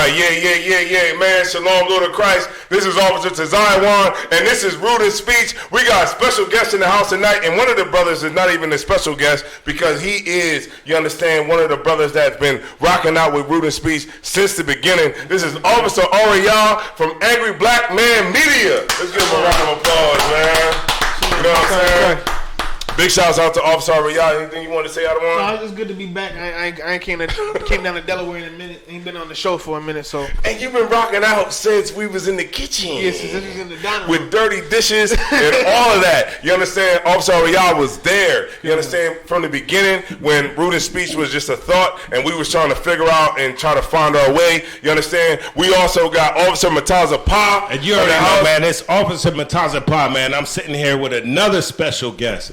Yeah, man. Shalom, Lord of Christ. This is Officer Tazaiwan, and this is Rude in Speech. We got a special guest in the house tonight, and one of the brothers is not even a special guest because he is, you understand, one of the brothers that's been rocking out with Rude in Speech since the beginning. This is Officer Ariel from Angry Black Man Media. Let's give him a round of applause, man. You know what I'm saying? Big shouts out to Officer Ariel. Anything you want to say out of one? No, it's good to be back. I came down to Delaware in a minute. Ain't been on the show for a minute, so. And you've been rocking out since we was in the kitchen. Yes, since we was in the dining room. With dirty dishes and all of that. You understand? Officer Ariel was there. You understand? From the beginning, when Rude in Speech was just a thought, and we was trying to figure out and try to find our way. You understand? We also got Officer Mataza Pa. And you already know, man. It's Officer Mataza Pa, man. I'm sitting here with another special guest.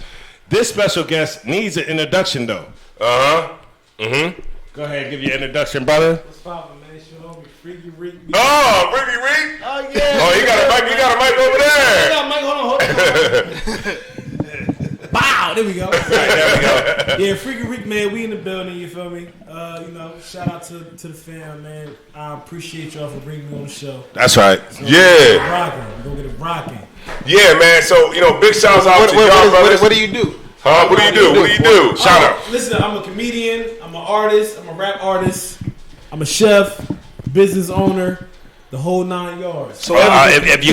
This special guest needs an introduction, though. Mm-hmm. Go ahead, give your introduction, brother. What's poppin', man? It's your homie, Freaky Rick. Oh, Freaky Rick? Oh, yeah. Oh, you got a mic. You got a mic over there. I got a mic. Hold on. Bow. There we go. Right, there we go. Yeah, Freaky Rick, man. We in the building. You feel me? Shout out to the fam, man. I appreciate y'all for bringing me on the show. That's right. So Yeah. We're gonna get it rocking. Yeah, man. So, big shouts out to y'all brothers. What do you do? Huh? What do you do? What do you do? Shout out. Listen, I'm a comedian. I'm an artist. I'm a rap artist. I'm a chef, business owner, the whole 9 yards. So if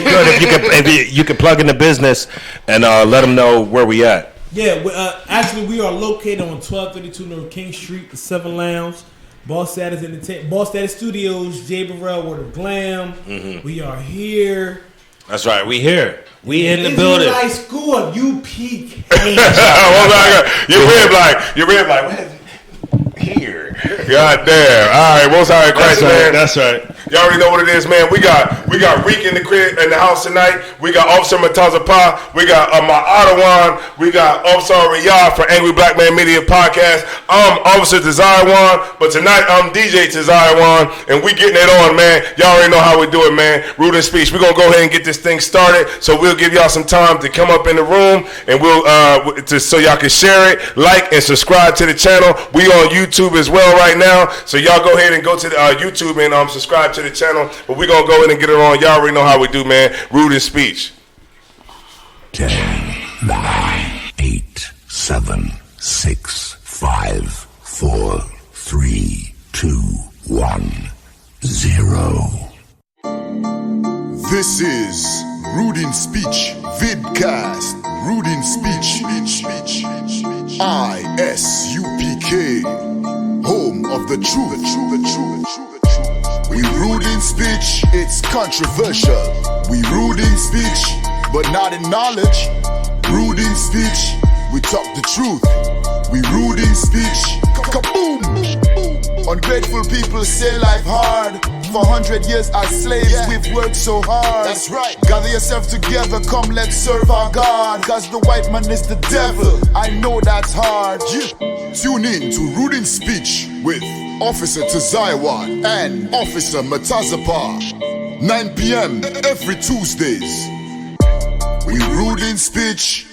you could plug in the business and let them know where we at. Yeah, actually, we are located on 1232 North King Street, the 7 Lounge, Boss Status Studios, Jay Burrell, Word of Glam. Mm-hmm. We are here. That's right, we here. We in the building. High School of UPK. Your rib like, what is it? Here. God damn. All right, Most High Christ, man. That's right. Y'all already know what it is, man. We got Reek in the crib in the house tonight. We got Officer Mataza Pa. We got my Ottawa. We got Officer Riyad for Angry Black Man Media Podcast. I'm Officer Tazaiwan, but tonight I'm DJ Tazaiwan, and we getting it on, man. Y'all already know how we do it, man. Rude in Speech. We're gonna go ahead and get this thing started. So we'll give y'all some time to come up in the room, and so y'all can share it, like, and subscribe to the channel. We on YouTube as well right now, so y'all go ahead and go to the YouTube and subscribe to the channel. But we're gonna go ahead and get it on. Y'all already know how we do, man. Rude in Speech. 10, 9, 8, 7, 6, 5, 4, 3, 2, 1, 0. This is Rude in Speech Vidcast. Rude in Speech. ISUPK. Home of the truth. We rude in speech, it's controversial. We rude in speech, but not in knowledge. Rude in speech, we talk the truth. We rude in speech, kaboom. Ungrateful people say life hard. For 100 years as slaves, we've worked so hard. That's right. Gather yourself together, come let's serve our God. Cause the white man is the devil, I know that's hard. Tune in to Rude in Speech with Officer Tazaiwan and Officer Mataza Pa. 9 p.m. every Tuesdays. We Rude in Speech.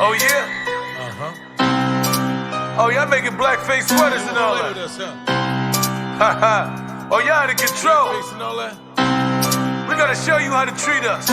Oh yeah? Oh, y'all making blackface sweaters and all that. Oh, y'all out of control. We gotta show you how to treat us.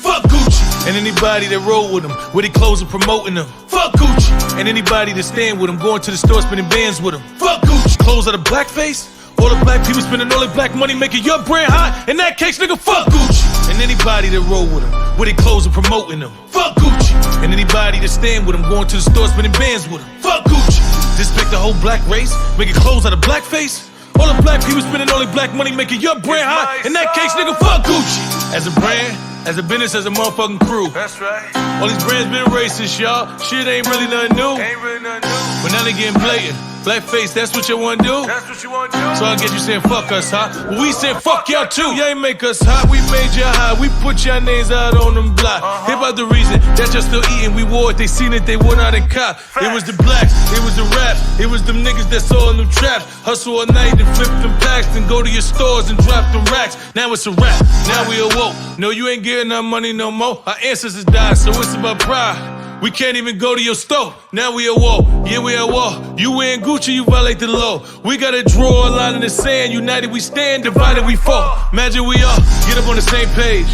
Fuck Gucci and anybody that roll with him, with their clothes and promoting them. Fuck Gucci and anybody that stand with him, going to the store spinning bands with him. Fuck Gucci. Clothes out of blackface. All the black people spending all their black money making your brand hot. In that case, nigga, fuck Gucci. And anybody that roll with him, with their clothes and promoting them. Fuck Gucci. And anybody that stand with him, going to the store spinning bands with him. Fuck Gucci. Disrespect the whole black race, making clothes out of blackface. All the black people spending all their black money making your brand hot. In that case, nigga, fuck Gucci. As a brand, as a business, as a motherfucking crew. That's right. All these brands been racist, y'all. Shit ain't really nothing new. Ain't really nothing new. But now they getting blatant. Blackface, that's what you wanna do? That's what you wanna do? So I get you saying fuck us, huh? Well, we said fuck y'all too. Y'all ain't make us hot, we made y'all hot. We put y'all names out on them block. Hear about the reason that y'all still eating. We wore it, they seen it, they went out and cop. It was the blacks, it was the raps, it was them niggas that saw in them traps. Hustle all night and flip them packs, then go to your stores and drop them racks. Now it's a rap, now we awoke. No, you ain't getting our money no more. Our ancestors died, so it's about pride. We can't even go to your store. Now we at war. Yeah, we at war. You wearing Gucci, you violate the law. We gotta draw a line in the sand. United we stand, divided we fall. Imagine we all get up on the same page.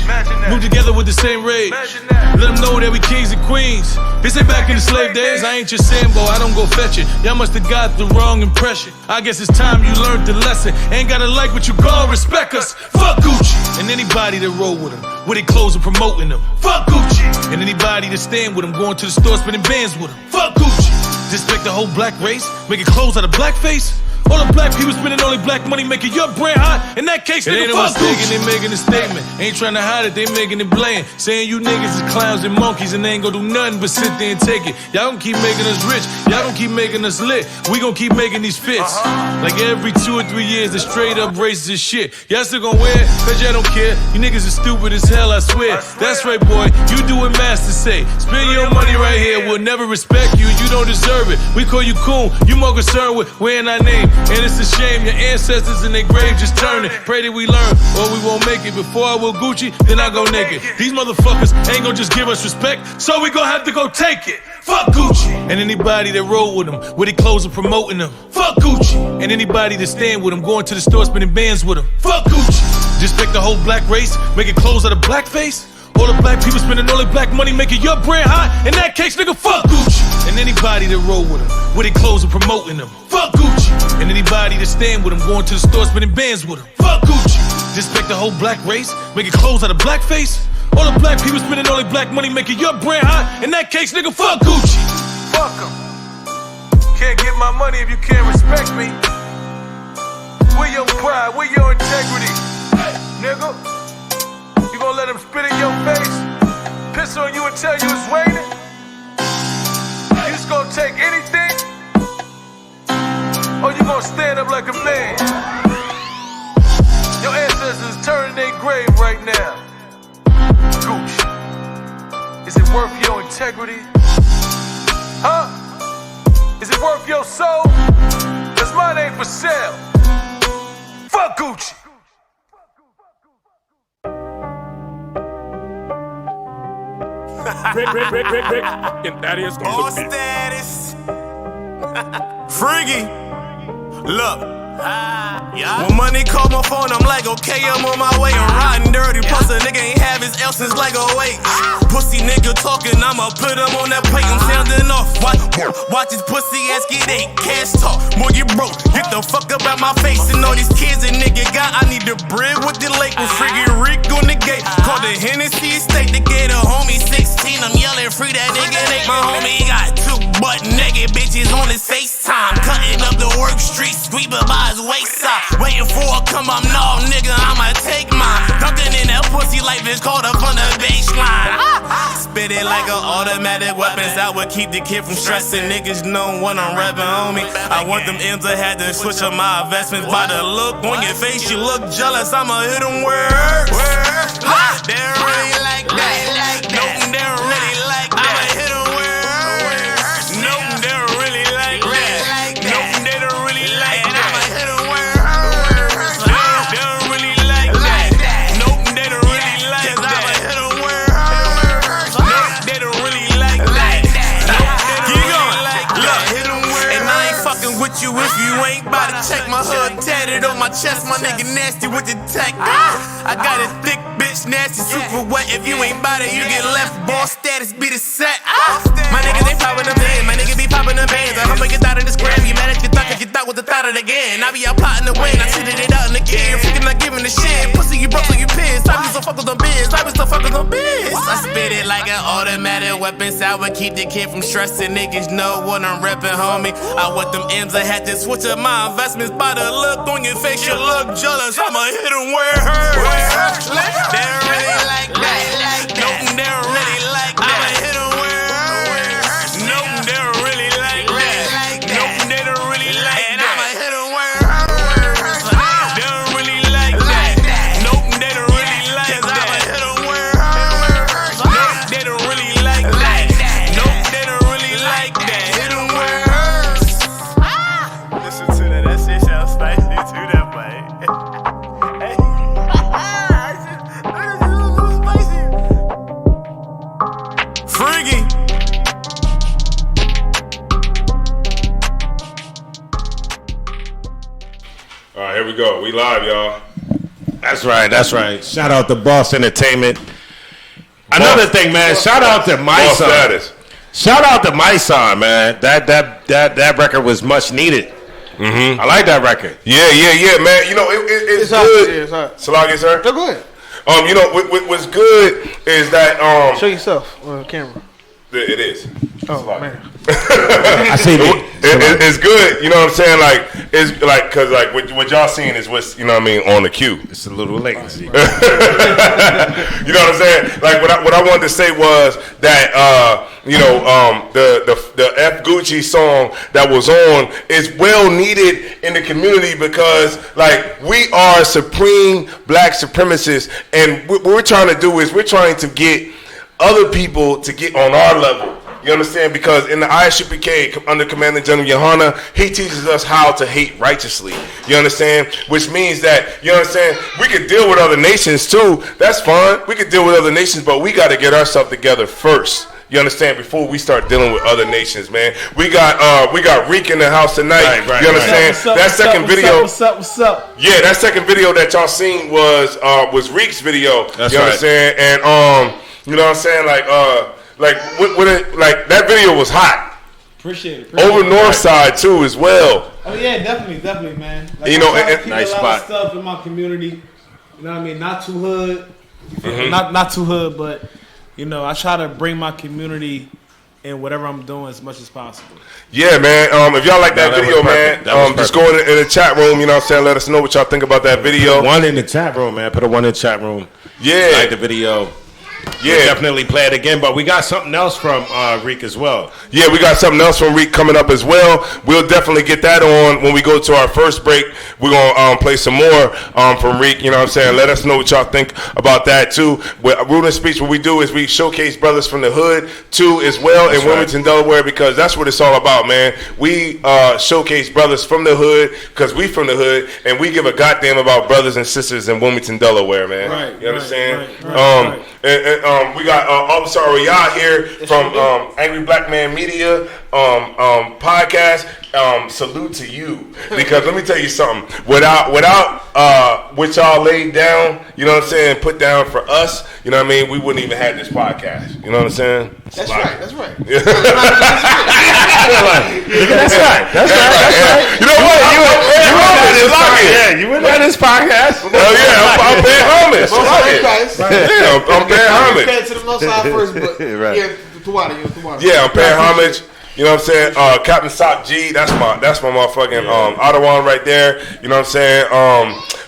Move together with the same rage. Let them know that we kings and queens. This ain't back in the slave days. I ain't your Sambo, I don't go fetch it. Y'all must have got the wrong impression. I guess it's time you learned the lesson. Ain't gotta like what you gon' respect us. Fuck Gucci. And anybody that roll with them, with their clothes and promoting them. Fuck Gucci. And anybody that stand with them, going to the store spending bands with them. Fuck Gucci. Disrespect the whole black race, making clothes out of blackface. All the black people spending only black money, making your brand hot. In that case, nigga, fuck Gucci. They making a statement. Ain't trying to hide it, they making it bland. Saying you niggas is clowns and monkeys and they ain't gonna do nothing but sit there and take it. Y'all gon' keep making us rich. Y'all gon' keep making us lit. We gon' keep making these fits. Like every 2 or 3 years, the straight up racist shit. Y'all still gon' wear it, cause y'all don't care. You niggas is stupid as hell, I swear. That's right, boy. You do what Master say. Spend your money right here. We'll never respect you. You don't deserve it. We call you coon. You more concerned with wearing our name. And it's a shame your ancestors in their grave just turning. Pray that we learn or we won't make it. Before I will Gucci, then I go naked. These motherfuckers ain't gonna just give us respect, so we gon' have to go take it. Fuck Gucci. And anybody that roll with them, with their clothes and promoting them. Fuck Gucci. And anybody that stand with them, going to the store spending bands with them. Fuck Gucci. Disrespect the whole black race, making clothes out of blackface. All the black people spending all their black money, making your brand hot. In that case, nigga, fuck Gucci. And anybody that roll with them, with their clothes and promoting them. Fuck Gucci. And anybody that stand with them, going to the store spending bands with them. Fuck Gucci. Disrespect the whole black race, making clothes out of blackface. All the black people spending all their black money, making your brand hot. In that case, nigga, fuck Gucci. Fuck em. Can't get my money if you can't respect me. Where your pride, where your integrity, nigga? You gon' let him spit in your face, piss on you and tell you it's raining? You just gonna take anything? Or you gonna stand up like a man? Your ancestors turning their grave right now. Gucci, is it worth your integrity? Huh? Is it worth your soul? Cause mine ain't for sale. Fuck Gucci. Rick. And that is gonna All status. Freaky. Look. When money call my phone, I'm like, okay, I'm on my way. I'm riding dirty, plus a nigga ain't have his L since like 08. Pussy nigga talking, I'ma put him on that plate. I'm sounding off, watch his pussy ass get ate. Cash talk, more you broke, get the fuck up out my face. And all these kids a nigga got, I need the bread with the lake. With Freaky Rick on the gate, call the Hennessy estate. They get a homie 16, I'm yelling free that nigga Nate. My homie got 2 butt-naked bitches on his FaceTime. Cutting up the work street, sweeper by his wayside. Waiting for a come up, no nigga, I'ma take mine. Dunking in that pussy like bitch caught up on the baseline. Spit it like an automatic weapons. I would keep the kid from stressing. Niggas know when I'm rapping on me. I want them M's, I had to switch up my investments. By the look on your face, you look jealous. I'ma hit them where it hurts. They don't really like that. Nope, they don't really like that. I'ma hit them where it hurts. Nope, they don't really like that. Nope, they don't really like that. I'ma hit them where it hurts. They don't really like that. Nope, they don't really like that. I'ma hit them where it hurts. Nope, they don't really like that. Nope, they don't really like that. Hit them where it hurts. And I ain't fucking with you if you ain't bout to check my hood tatted on my chest. My nigga nasty with the tech. I got a thick bitch, nasty, super wet. If you ain't bout it, you get left. Boss status be the set. My niggas ain't popping them in. My nigga be popping them bands. I hope I get out of this gram. You mad at your thought, cause you thought with the thought of the game. I be out plotting the win. I treated it out in the kid. Freaking not giving a shit. Pussy, you broke, so you pissed. I be so fuck with them biz. I be so fuck with them biz. I spit it like an automatic weapon. So I would keep the kid from stressing. Niggas know what I'm reppin', homie. I want them M's. I had to switch up my investments. By the look on your face, you look jealous. I'ma hit them where it hurts. They don't really like that. Nope, they don't really like that. I'ma hit them where it hurts. Nope, they don't really like that. Nope, they don't really like that. I'ma hit them where it hurts. They don't really like that. Nope, they don't really like that. I'ma hit them where it hurts. Nope, they don't really like that. Nope, they don't really like that. Hit them where it hurts. Listen to that shit sounds spicy to that, boy. All right, here we go. We live, y'all. That's right. Shout out to Boss Entertainment. Another thing, man. Shout out to my Boss son. status. Shout out to my son, man. That record was much needed. I like that record. Yeah, man. You know, it's good. It's hot. Salagi, sir. No, go ahead. You know, what's good is that Show yourself on camera. it is. Oh man. I see It's good. You know what I'm saying? Like it's like because like what y'all seeing is what's on the cue. It's a little latency. You know what I'm saying? Like what I wanted to say was that the F Gucci song that was on is well needed in the community because like we are supreme black supremacists, and what we're trying to do is we're trying to get other people to get on our level. You understand? Because in the ISUPK, under Commander General Yohana, he teaches us how to hate righteously. You understand? Which means that, you understand, we could deal with other nations too. That's fine. We could deal with other nations, but we got to get ourselves together first. You understand? Before we start dealing with other nations, man. We got Reek in the house tonight. Right, you understand? That second video. What's up? Yeah, that second video that y'all seen was Reek's video. That's you understand? And you know what I'm saying? Like that video was hot. Appreciate it. Over North Side too as well. Oh yeah, definitely, man. Like, You know, I try to and- keep nice a lot spot. of stuff in my community. You know what I mean? Not too hood. Mm-hmm. Not too hood, but you know, I try to bring my community in whatever I'm doing as much as possible. Yeah, man. If y'all like that that video, was perfect. man, That was just go in the chat room. You know what I'm saying? Let us know what y'all think about that video. One in the chat room, man. Put a one in the chat room. Yeah, Like the video. yeah. We'll definitely play it again, but we got something else from Reek as well. Yeah, we got something else from Reek coming up as well. We'll definitely get that on when we go to our first break. We're going to play some more from Reek. You know what I'm saying? Let us know what y'all think about that, too. With Rude and Speech, what we do is we showcase brothers from the hood, too, as well, in Wilmington, Delaware, because that's what it's all about, man. We showcase brothers from the hood because we from the hood, and we give a goddamn about brothers and sisters in Wilmington, Delaware, man. Right, You understand? right. And we got Officer Ariyah here from Angry Black Man Media podcast. Salute to you, because let me tell you something. Without what y'all laid down, you know what I'm saying, put down for us, you know what I mean, we wouldn't even have this podcast. You know what I'm saying? That's right. That's right. That's right. You know what? You wouldn't have this podcast. Hell yeah, I'm paying homage. Yeah, I'm paying homage. To the most side first, but yeah, Tawada. Yeah, I'm paying homage. You know what I'm saying? Captain Sock G, that's my motherfucking Ottawa right there. You know what I'm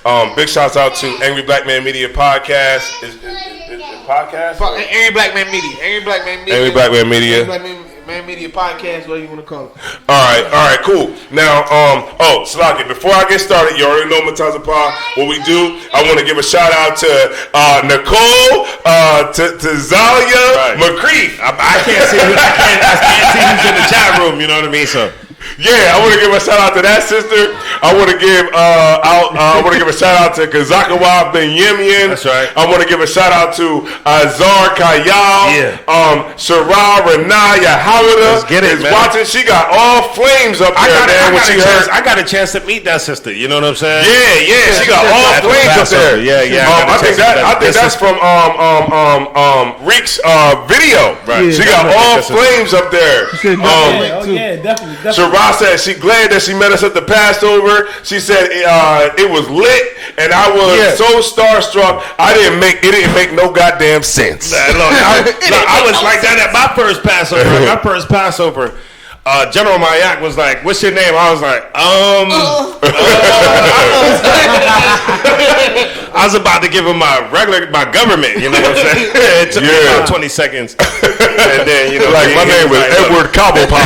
saying? Big shouts out to Angry Black Man Media podcast. Is podcast? Angry Black Man Media. Angry Black Man Media. Angry Black Man Media. Angry Black Man Media podcast, whatever you want to call it. All right, cool. Now, Slaki, before I get started, you already know Mataza Pa. What we do, I want to give a shout out to Nicole, to Zalia McCreef. I can't see who's in the chat room, you know what I mean? So Yeah, I want to give a shout out to that sister. I want to give a shout out to Kazakawa Ben Yemian. That's right. I want to give a shout out to Zar Kayal. Yeah. Sarah Renaya Howard Let's get it, is man. watching. She got all flames up there, man. When she heard. I got a chance to meet that sister. You know what I'm saying? Yeah, she got all At the flames up Passover. there. Yeah. I think that's from Reek's video. Right. She got all flames up there. Definitely. Sarah said she glad that she met us at the Passover. She said it was lit, and I was so starstruck. It didn't make no goddamn sense. I was like that at my first Passover. General Mayak was like, "What's your name?" I was like, I was about to give him my government. You know what I'm saying? It took me about 20 seconds, and then like my name was Edward Cobblepot.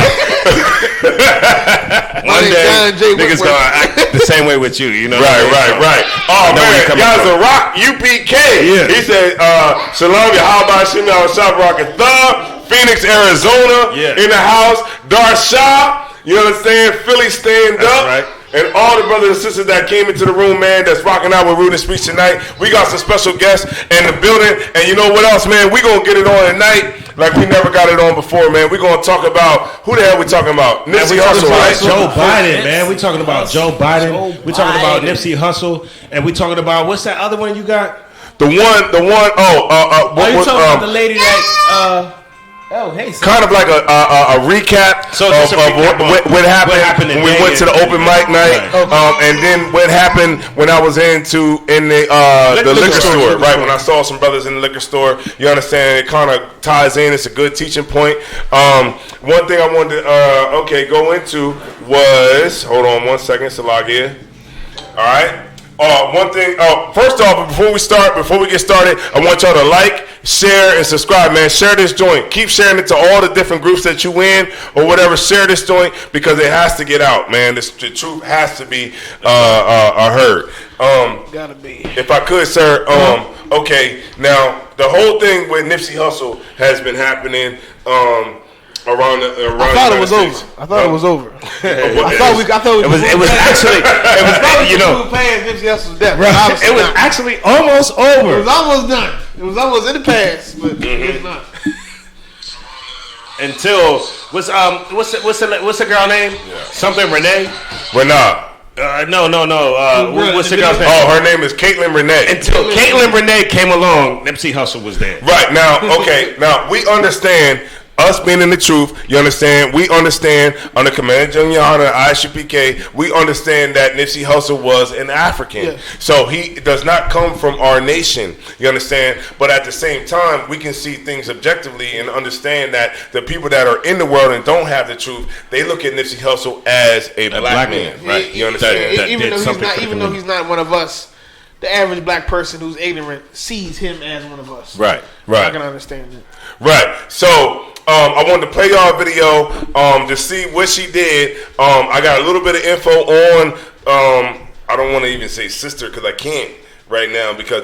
One day, niggas gonna act the same way with you. You know? Right. Oh man, y'all a rock UPK. Yeah. He said, "Shalom, Yahweh Shimei Shab Rocket Thumb, Phoenix, Arizona, in the house. Darsha, you understand? Philly, stand up." Right. And all the brothers and sisters that came into the room, man, that's rocking out with Rude and Speech tonight. We got some special guests in the building. And you know what else, man? We going to get it on tonight. like we never got it on before, man. We're gonna talk about who the hell we talking about? Nipsey Hussle, right? Joe Biden, man. We talking about Joe Biden. We talking about Nipsey Hussle, and we talking about what's that other one you got? The one. Are you talking about the lady that? Kind of like a recap of what happened when we went to the open mic night, and then what happened when I was in the liquor store, right? When I saw some brothers in the liquor store, you understand, it kind of ties in. It's a good teaching point. One thing I wanted to go into was, hold on one second, Salagia. All right. One thing. First off, before we get started, I want y'all to like, share, and subscribe, man. Share this joint. Keep sharing it to all the different groups that you in or whatever. Share this joint because it has to get out, man. The truth has to be heard. Gotta be. If I could, sir. Okay. Now the whole thing with Nipsey Hussle has been happening. Around I thought it was over. I thought it was over. It was actually, you know, playing Nipsey Hussle's death. Right. It was actually almost over. It was almost done. It was almost in the past, but it's not. Until what's the girl name? Yeah. Something Renee. Renee. No. What's the girl's name? Oh, her name is Caitlyn Renee. Until Caitlyn Renee came along, Nipsey Hussle was there. Right now, okay. Now we understand. Us being in the truth, you understand? We understand under Commander General Hunter, ISUPK, we understand that Nipsey Hussle was an African. Yeah. So he does not come from our nation, you understand? But at the same time, we can see things objectively and understand that the people that are in the world and don't have the truth, they look at Nipsey Hussle as a black man. Right? You understand? Even though he's not one of us, the average black person who's ignorant sees him as one of us. Right. I can understand that. Right. So I wanted to play y'all a video to see what she did. I got a little bit of info on. I don't want to even say sister because I can't right now because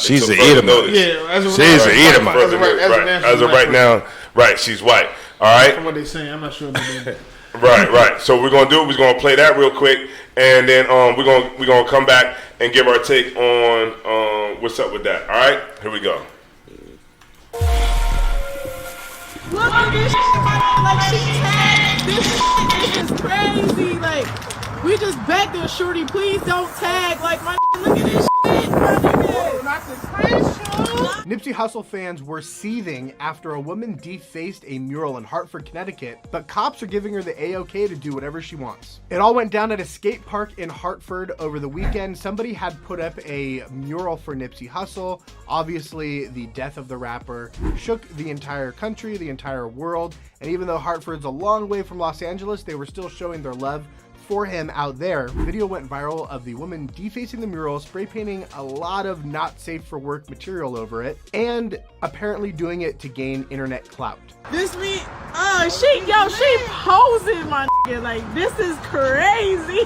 she's an Edomite. Yeah, she's an Edomite. As of right now, right? She's white. All right. From what they saying, I'm not sure about that. Right. So we're gonna play that real quick, and then we're gonna come back and give our take on what's up with that. All right, here we go. Look at this shit, like she tagged this shit. This is crazy. Like, we just begged her, shorty, please don't tag. Like, my look at this shit, my nigga. Not the Nipsey Hussle fans were seething after a woman defaced a mural in Hartford, Connecticut, but cops are giving her the A-OK to do whatever she wants. It all went down at a skate park in Hartford over the weekend. Somebody had put up a mural for Nipsey Hussle. Obviously, the death of the rapper shook the entire country, the entire world, and even though Hartford's a long way from Los Angeles, they were still showing their love for him out there. Video went viral of the woman defacing the mural, spray painting a lot of not safe for work material over it, and apparently doing it to gain internet clout. This me, she posing, my nigga. Like, this is crazy.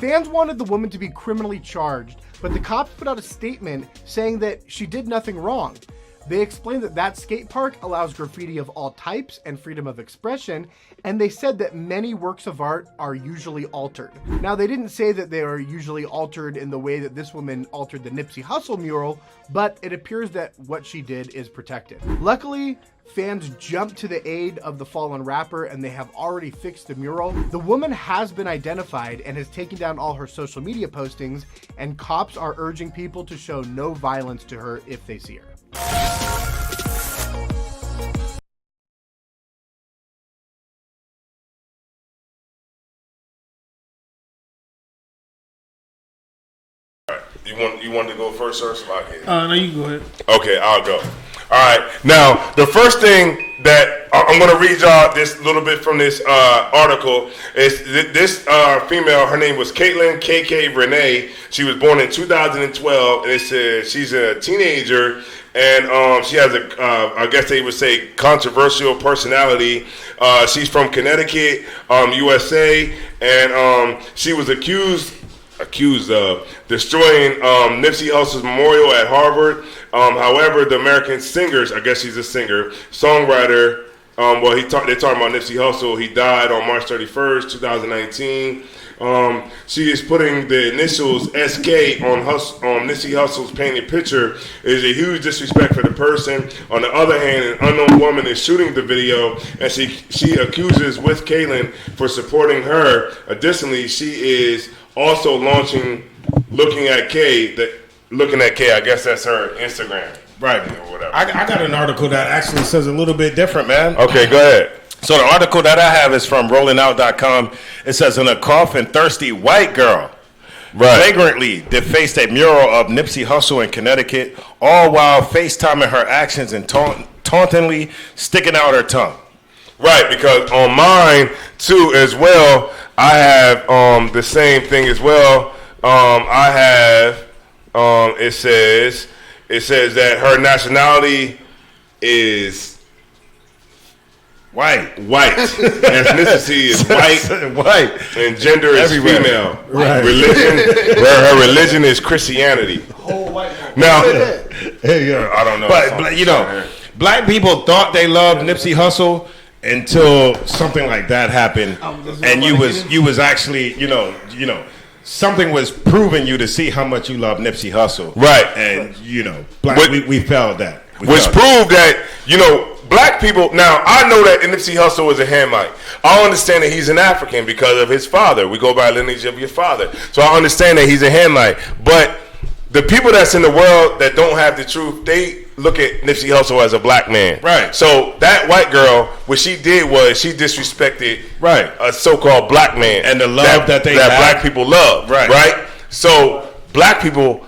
Fans wanted the woman to be criminally charged, but the cops put out a statement saying that she did nothing wrong. They explained that skate park allows graffiti of all types and freedom of expression, and they said that many works of art are usually altered. Now, they didn't say that they are usually altered in the way that this woman altered the Nipsey Hussle mural, but it appears that what she did is protected. Luckily, fans jumped to the aid of the fallen rapper and they have already fixed the mural. The woman has been identified and has taken down all her social media postings, and cops are urging people to show no violence to her if they see her. You want to go first, sir? No, you can go ahead. Okay, I'll go. All right. Now, the first thing that I'm going to read y'all this little bit from this article is this female. Her name was Caitlyn KK Renee. She was born in 2012, and it says she's a teenager, and she has a, I guess they would say, controversial personality. She's from Connecticut, USA, and she was accused of destroying Nipsey Hussle's memorial at Harvard. However, the American singers, I guess she's a singer, songwriter, they're talking about Nipsey Hussle. He died on March 31st, 2019. She is putting the initials SK on Nipsey Hussle's painted picture is a huge disrespect for the person. On the other hand, an unknown woman is shooting the video, and she accuses with Kaylin for supporting her. Additionally, she is also launching Looking at K. I guess that's her Instagram. Right. Or whatever. I got an article that actually says a little bit different, man. Okay, go ahead. So the article that I have is from rollingout.com. It says, in a coughing, thirsty white girl flagrantly defaced a mural of Nipsey Hussle in Connecticut, all while FaceTiming her actions and tauntingly sticking out her tongue. Right, because on mine, too, as well, I have the same thing as well. I have, it says that her nationality is white. Ethnicity is white, and gender is female. Right. Her religion is Christianity. Whole white. Now, I don't know. But you know, black people thought they loved Nipsey Hussle until something like that happened, and you was actually, you know, something was proving you to see how much you love Nipsey Hussle. Right. And you know, we felt that. Which proved that, you know, black people. Now, I know that Nipsey Hussle is a Hamite. I understand that he's an African because of his father. We go by lineage of your father. So I understand that he's a Hamite. But the people that's in the world that don't have the truth, they look at Nipsey Hussle as a black man. Right. So that white girl, what she did was she disrespected a so-called black man. And the love that black people love. Right. So black people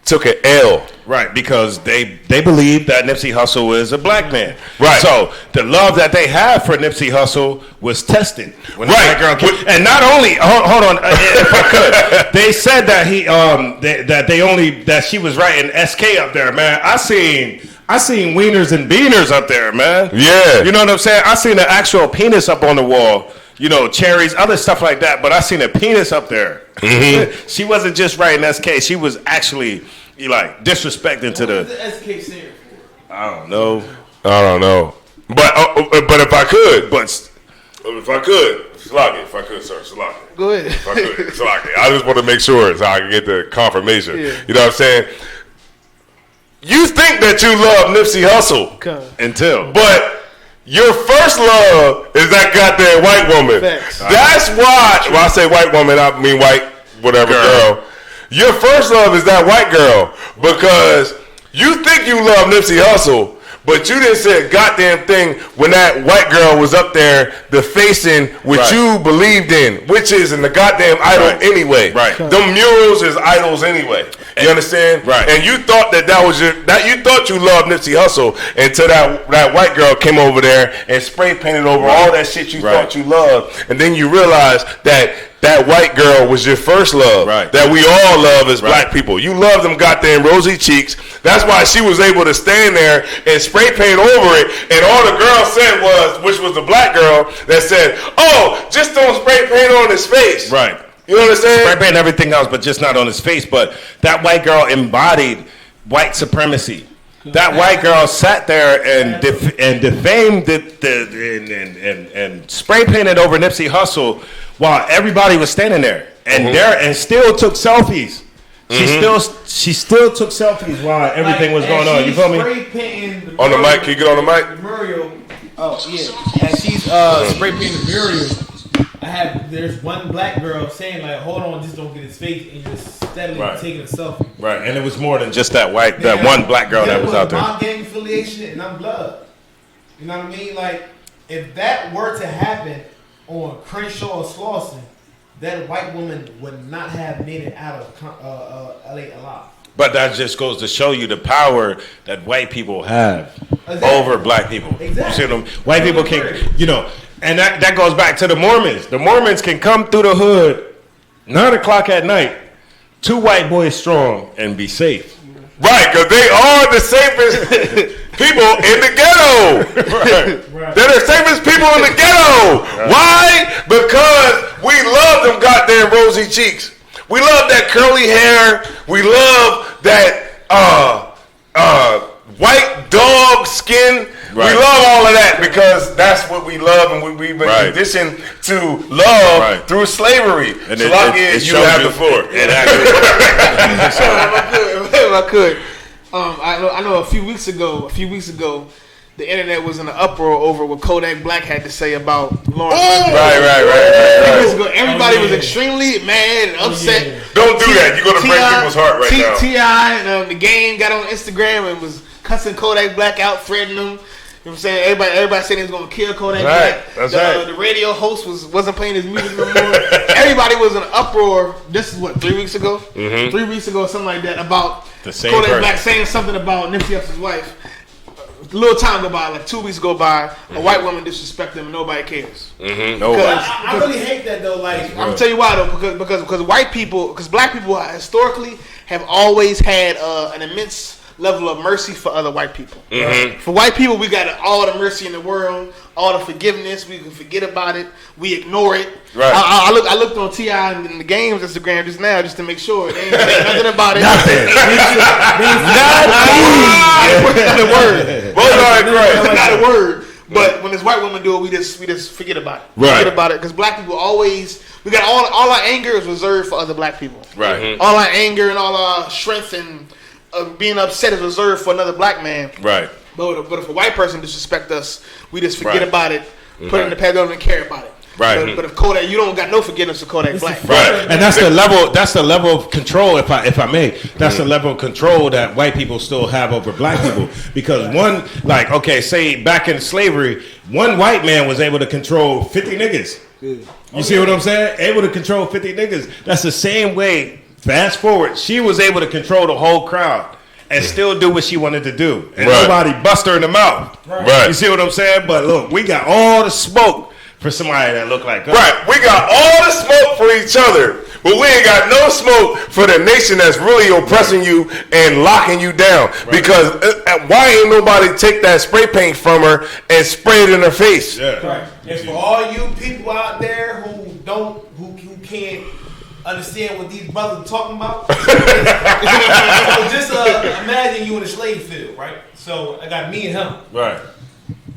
took an L. Right, because they believe that Nipsey Hussle is a black man. Right. So the love that they have for Nipsey Hussle was tested. When right. Girl came. And not only, hold on, if I could, they said that that she was writing SK up there, man. I seen wieners and beaners up there, man. Yeah. You know what I'm saying? I seen an actual penis up on the wall. You know, cherries, other stuff like that. But I seen a penis up there. Mm-hmm. She wasn't just writing SK. She was actually disrespecting to the. What does the SK stand for? I don't know. But if I could, Salaki. Go ahead. If I could, Salaki. I just want to make sure so I can get the confirmation. Yeah. You know what I'm saying? You think that you love Nipsey Hussle but your first love is that goddamn white woman. Facts. That's why. When I say white woman, I mean white whatever girl. Your first love is that white girl because you think you love Nipsey Hussle, but you didn't say a goddamn thing when that white girl was up there defacing what you believed in, which is in the goddamn idol anyway. Right. Them murals is idols anyway. You understand? Right. And you thought that was you thought you loved Nipsey Hussle until that white girl came over there and spray painted over all that shit you thought you loved, and then you realized that white girl was your first love that we all love as black people. You love them goddamn rosy cheeks. That's why she was able to stand there and spray paint over it. And all the girl said which was the black girl that said, "Oh, just don't spray paint on his face." Right. You understand? Spray paint everything else, but just not on his face. But that white girl embodied white supremacy. That white girl sat there and defamed and spray painted over Nipsey Hussle while everybody was standing there and still took selfies. She still took selfies while everything was going on. You feel me? On the mic, can you get on the mic? The mural. Oh yeah, and she's spray painting the mural. There's one black girl saying like, "Hold on, just don't get his face," and just steadily taking a selfie. Right, and it was more than just that one black girl that was out there. My gang affiliation, and I'm blood. You know what I mean? Like, if that were to happen on Crenshaw or Slauson, that white woman would not have made it out of LA alive. But that just goes to show you the power that white people have over black people. Exactly. You see them? White people can, and that goes back to the Mormons. The Mormons can come through the hood, 9 o'clock at night, 2 white boys strong, and be safe. Right, because they are the safest people in the ghetto. Right. They're the safest people in the ghetto. Right. Why? Because we love them goddamn rosy cheeks. We love that curly hair. We love that white dog skin. We love all of that because that's what we love, and we've been conditioned to love through slavery. And so you have the floor. If I could, I know a few weeks ago, the internet was in an uproar over what Kodak Black had to say about Lawrence. Right. Everybody was extremely mad and upset. Don't do that. You're going to break people's heart right now. T.I. and the Game got on Instagram and was cussing Kodak Black out, threatening him. You know what I'm saying? Everybody said he was going to kill Kodak Black. The radio host wasn't playing his music no more. Everybody was in an uproar. This is what, 3 weeks ago? 3 weeks ago, something like that, about Kodak Black saying something about Nipsey Hussle's wife. A little time go by, like 2 weeks go by, a white woman disrespect them and nobody cares. I really hate that though. Like, I'm gonna tell you why though, because white people, because black people historically have always had an immense level of mercy for other white people. For white people, we got all the mercy in the world, all the forgiveness. We can forget about it. We ignore it. Right. I looked on T.I. and the Game's Instagram just now just to make sure they ain't saying nothing about it. Not a word. Not a word. But when this white woman do it, we just forget about it. Forget about it because black people always we got all our anger is reserved for other black people. Right. All our anger and all our strength and being upset is reserved for another black man. Right. But if a white person disrespect us, we just forget about it, put it in the past, don't even care about it. Right. But if Kodak, you don't got no forgiveness for Kodak Black. Right. And that's the level. That's the level of control. If I may, that's the level of control that white people still have over black people. Because say back in slavery, one white man was able to control 50 niggas. You see what I'm saying? Able to control 50 niggas. That's the same way. Fast forward, she was able to control the whole crowd and still do what she wanted to do, and nobody bust her in the mouth. Right. You see what I'm saying? But look, we got all the smoke for somebody that look like us. Right. We got all the smoke for each other, but we ain't got no smoke for the nation that's really oppressing you and locking you down. Right. Because why ain't nobody take that spray paint from her and spray it in her face? Yeah. Right. And for all you people out there who can't understand what these brothers are talking about, so just imagine you in a slave field, right? So I got me and him. Right.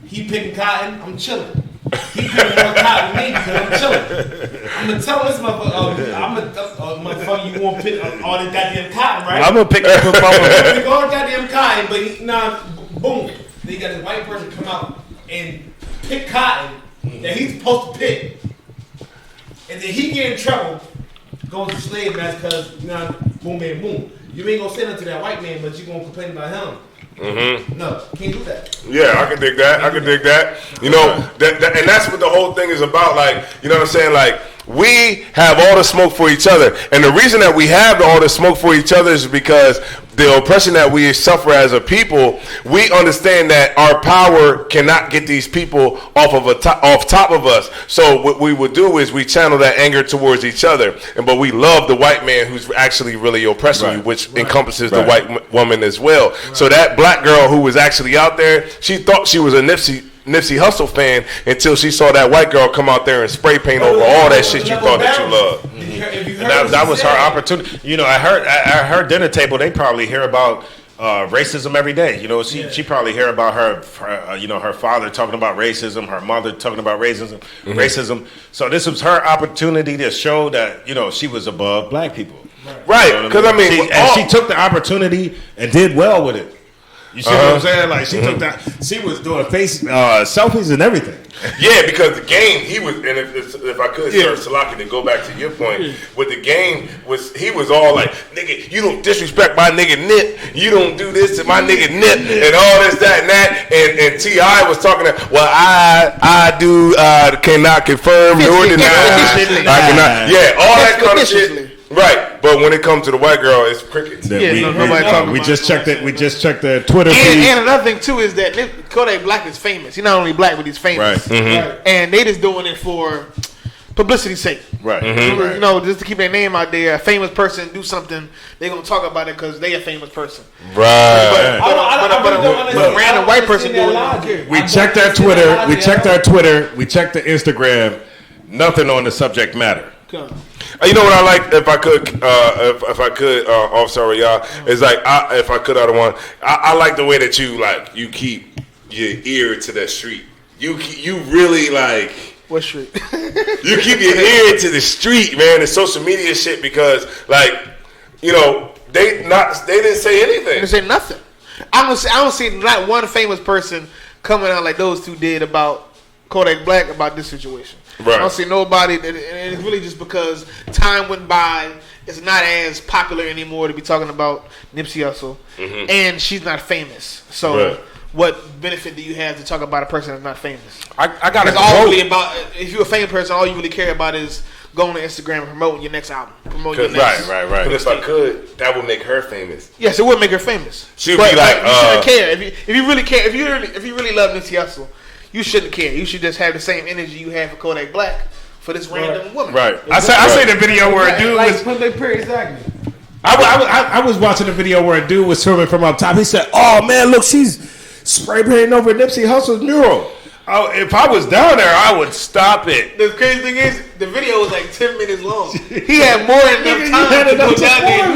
He picking cotton, I'm chilling. He picking more cotton than me because I'm chilling. I'm gonna tell this motherfucker, you won't pick all the goddamn cotton, right? I'm gonna pick up a pick all the goddamn cotton, but boom. Then you got this white person come out and pick cotton that he's supposed to pick, and then he get in trouble. Going to slave mess because boom, man, boom. You ain't gonna say nothing to that white man, but you gonna complain about him. No, can't do that. Yeah, I can dig that. You know, and that's what the whole thing is about. Like, you know what I'm saying? Like, we have all the smoke for each other, and the reason that we have all the smoke for each other is because the oppression that we suffer as a people, we understand that our power cannot get these people off top of us. So what we would do is we channel that anger towards each other, but we love the white man who's actually really oppressing you, which encompasses the white woman as well. So that black girl who was actually out there, she thought she was a Nipsey Hussle fan until she saw that white girl come out there and spray paint over all that shit you thought that you loved. And that was her opportunity. You know, at her dinner table, they probably hear about racism every day. You know, she probably hear about her father talking about racism, her mother talking about racism. So this was her opportunity to show that, you know, she was above black people. Right. Because she took the opportunity and did well with it. You see what I'm saying? Like, she took that. She was doing face selfies and everything. Yeah, because the Game, he was, and if I could, Sir Salaki, to go back to your point, with the Game, he was all like, nigga, you don't disrespect my nigga Nip, you don't do this to my nigga Nip, and all this, that, and that, and T.I. was talking well, I cannot confirm nor deny, I cannot, all that kind of shit. Right, but when it comes to the white girl, it's crickets. Nobody talking we about just checked it. We just checked the Twitter feed. And another thing too is that Kodak Black is famous. He's not only black, but he's famous. Right. And they just doing it for publicity's sake. Right. You know, just to keep their name out there. A famous person do something, they're gonna talk about it because they a famous person. Right. But a random white person do it. We checked our Twitter. We checked our Twitter. We checked the Instagram. Nothing on the subject matter. You know what I like, if I could, Officer Riyah, is like, if I could, I like the way that you keep your ear to that street. You really like. What street? You keep your ear to the street, man, the social media shit, because like, you know, they didn't say anything. They didn't say nothing. I don't see not one famous person coming out like those two did about Kodak Black about this situation. Right. I don't see nobody, and it's really just because time went by. It's not as popular anymore to be talking about Nipsey Hussle, and she's not famous. So, what benefit do you have to talk about a person that's not famous? I got it's all really about. If you're a famous person, all you really care about is going to Instagram and promoting your next album, promoting your next. Right. But if I could, that would make her famous. Yes, it would make her famous. She'd be like, you shouldn't care if you really care. If you really love Nipsey Hussle, you shouldn't care. You should just have the same energy you have for Kodak Black for this random woman. Right. I say the video where a dude was. Exactly. I was watching a video where a dude was swimming from up top. He said, "Oh man, look, she's spray painting over Nipsey Hussle's mural." Oh, if I was down there, I would stop it. The crazy thing is, the video was like 10 minutes long. He had more than enough time to go down there.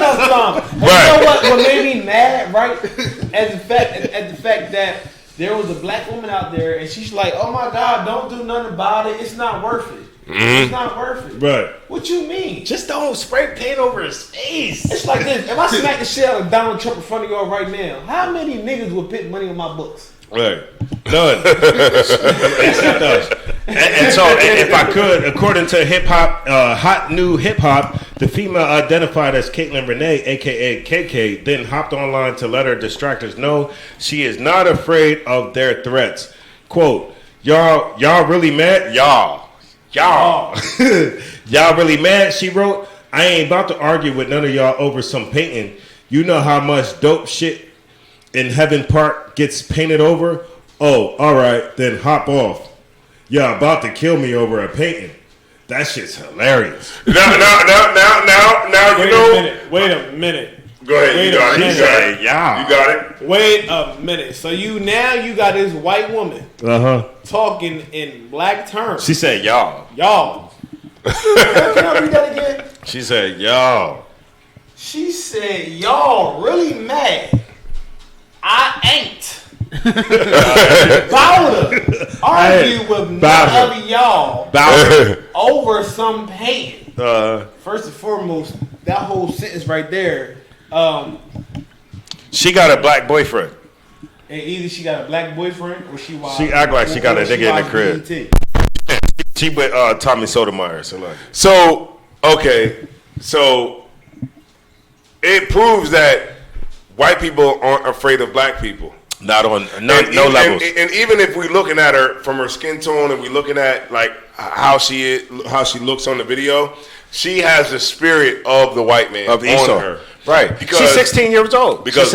Right. You know what made me mad, right? At the fact that there was a black woman out there, and she's like, "Oh my God, don't do nothing about it. It's not worth it. It's not worth it." Right. What you mean? Just don't spray paint over his face. It's like this. If I smack the shit out of Donald Trump in front of y'all right now, how many niggas would put money on my books? Right. None. And so, if I could, according to hip hop, Hot New Hip Hop, the female identified as Caitlyn Renee, aka KK, then hopped online to let her distractors know she is not afraid of their threats. Quote, y'all really mad? Y'all really mad? She wrote, I ain't about to argue with none of y'all over some painting. You know how much dope shit in Heaven Park gets painted over? Oh, all right, then hop off. Y'all about to kill me over a painting. That shit's hilarious. Now, Wait a minute. Go ahead. You got it. Wait a minute. So you got this white woman talking in black terms. She said y'all. Y'all. Can I read that again? She said y'all. She said y'all really mad. I ain't. Bowder argue with none of y'all over some pain. First and foremost, that whole sentence right there. She got a black boyfriend. And either she got a black boyfriend or she act like she got a nigga in the crib. She with Tommy Sotomayor. So it proves that white people aren't afraid of black people. Not on no levels. And even if we're looking at her from her skin tone and we're looking at like how she looks on the video, she has the spirit of the white man of on Esau. her. Right. Because she's 16 years old. Because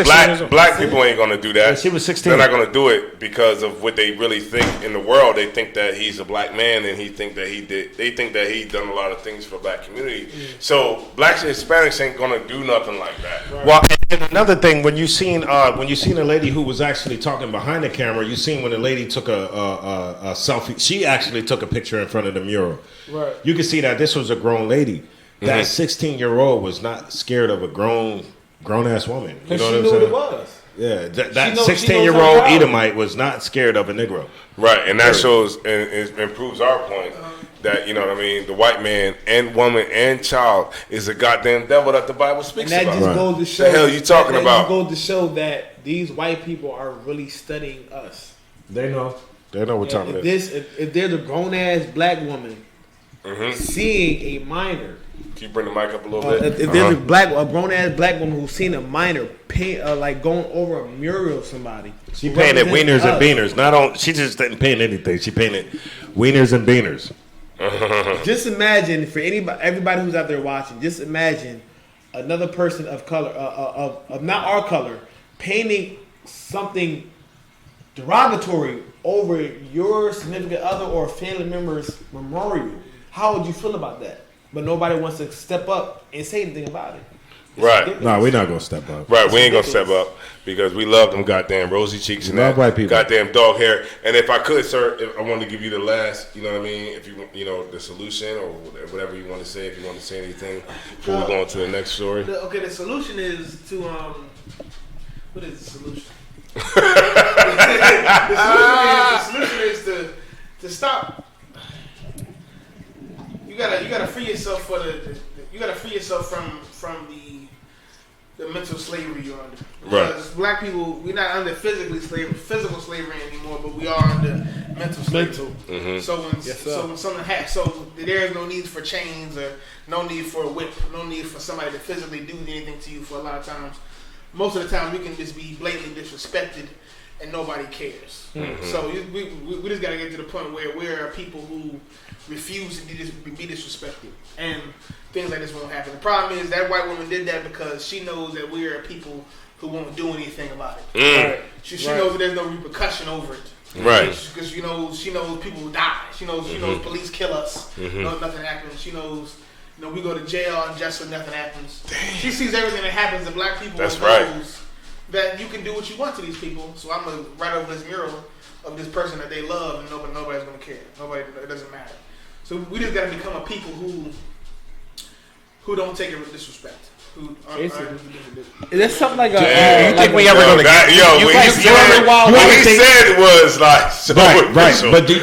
black people ain't going to do that. Yeah, she was 16. They're not going to do it because of what they really think in the world. They think that he's a black man and they think that he done a lot of things for the black community. So blacks and Hispanics ain't going to do nothing like that. Right. Well, and another thing, when you seen a lady who was actually talking behind the camera, you seen when the lady took a selfie. She actually took a picture in front of the mural. Right. You can see that this was a grown lady. That 16-year-old was not scared of a grown ass woman. You know what I'm saying? What it was. Yeah, that 16-year-old Edomite was not scared of a Negro. Right, and that shows and proves our point that, you know what I mean, the white man and woman and child is a goddamn devil that the Bible speaks about. And that just goes to show. The hell you talking about? That goes to show that these white people are really studying us. They know what time it is. If there's a grown ass black woman seeing a minor. Can you bring the mic up a little bit? If there's a grown ass black woman who's seen a minor paint, like going over a mural of somebody. She painted wieners and beaners. She just didn't paint anything. She painted wieners and beaners. Just imagine for everybody who's out there watching. Just imagine another person of color, of not our color, painting something derogatory over your significant other or family member's memorial. How would you feel about that? But nobody wants to step up and say anything about it. Right. No, we're not gonna step up. Right, we ain't gonna step up because we love them goddamn rosy cheeks and that white people. Goddamn dog hair. And if I could, sir, I want to give you the last, you know what I mean? If you know, the solution or whatever you want to say, if you want to say anything before we go on to the next story. The solution is to what is the solution? The solution is to stop. You gotta free yourself from the mental slavery you're under. Because black people, we're not under physical slavery anymore, but we are under mental slavery. Mm-hmm. So when something happens, so there is no need for chains or no need for a whip, no need for somebody to physically do anything to you. For a lot of times, most of the time we can just be blatantly disrespected and nobody cares. Mm-hmm. So we just gotta get to the point where we're people who refuse to be disrespected, and things like this won't happen. The problem is that white woman did that because she knows that we are people who won't do anything about it. Right. She knows that there's no repercussion over it. Right. Because she knows people will die. She knows police kill us. Nothing happens. She knows we go to jail and just so nothing happens. Damn. She sees everything that happens to black people. That's and knows that you can do what you want to these people. So I'm gonna write over this mural of this person that they love, and nobody's gonna care. It doesn't matter. So we just gotta become a people who don't take it with disrespect. Is that something like a? You think we ever gonna get? What he said was like so right. But do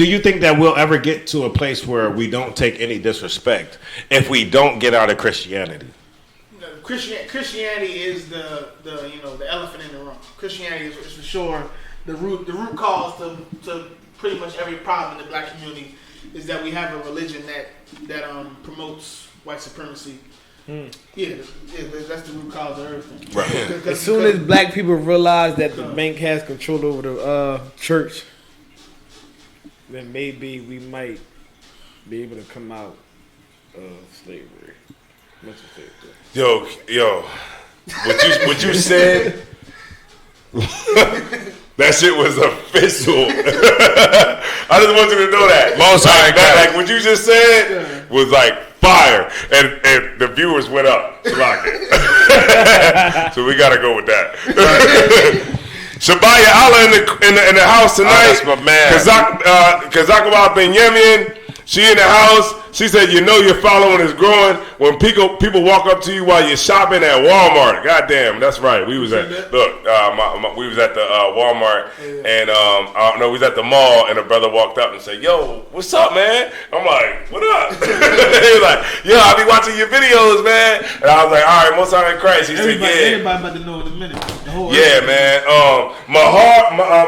you think that we'll ever get to a place where we don't take any disrespect if we don't get out of Christianity? Christianity is the elephant in the room. Christianity is for sure the root cause to pretty much every problem in the black community is that we have a religion that promotes white supremacy. Yeah, that's the root cause of everything. Right. As soon as black people realize that the bank has control over the church, then maybe we might be able to come out of slavery. Yo, what you said? That shit was official. I just want you to know that. Like what you just said was like fire, and the viewers went up. So we gotta go with that. Shabaya Allah in the house tonight. That's my man. Kazakwa Ben Yemen, she in the house. She said, your following is growing when people walk up to you while you're shopping at Walmart. Goddamn, that's right. We was at we was at the Walmart, and we was at the mall, and a brother walked up and said, "Yo, what's up, man?" I'm like, "What up?" He was like, "Yo, I be watching your videos, man." And I was like, "All right, most high in Christ." He said, "Yeah." Everybody about to know in a minute. Man.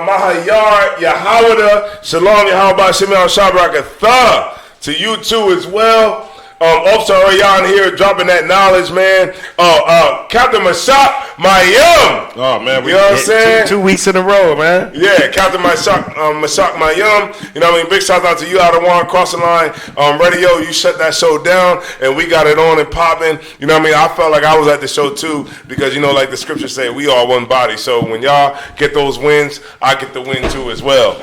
Mahayar Yahawada Shalom Yahawah Shemel Shabrakatha. To you too as well. Officer Rayan here dropping that knowledge, man. Captain Mashak Mayum. Oh man, you know what I'm saying? 2 weeks in a row, man. Yeah, Captain Mashak Mayum. You know what I mean? Big shout out to you, out of one crossing line radio. You shut that show down and we got it on and popping. You know what I mean? I felt like I was at the show too because like the scriptures say, we are one body. So when y'all get those wins, I get the win too as well.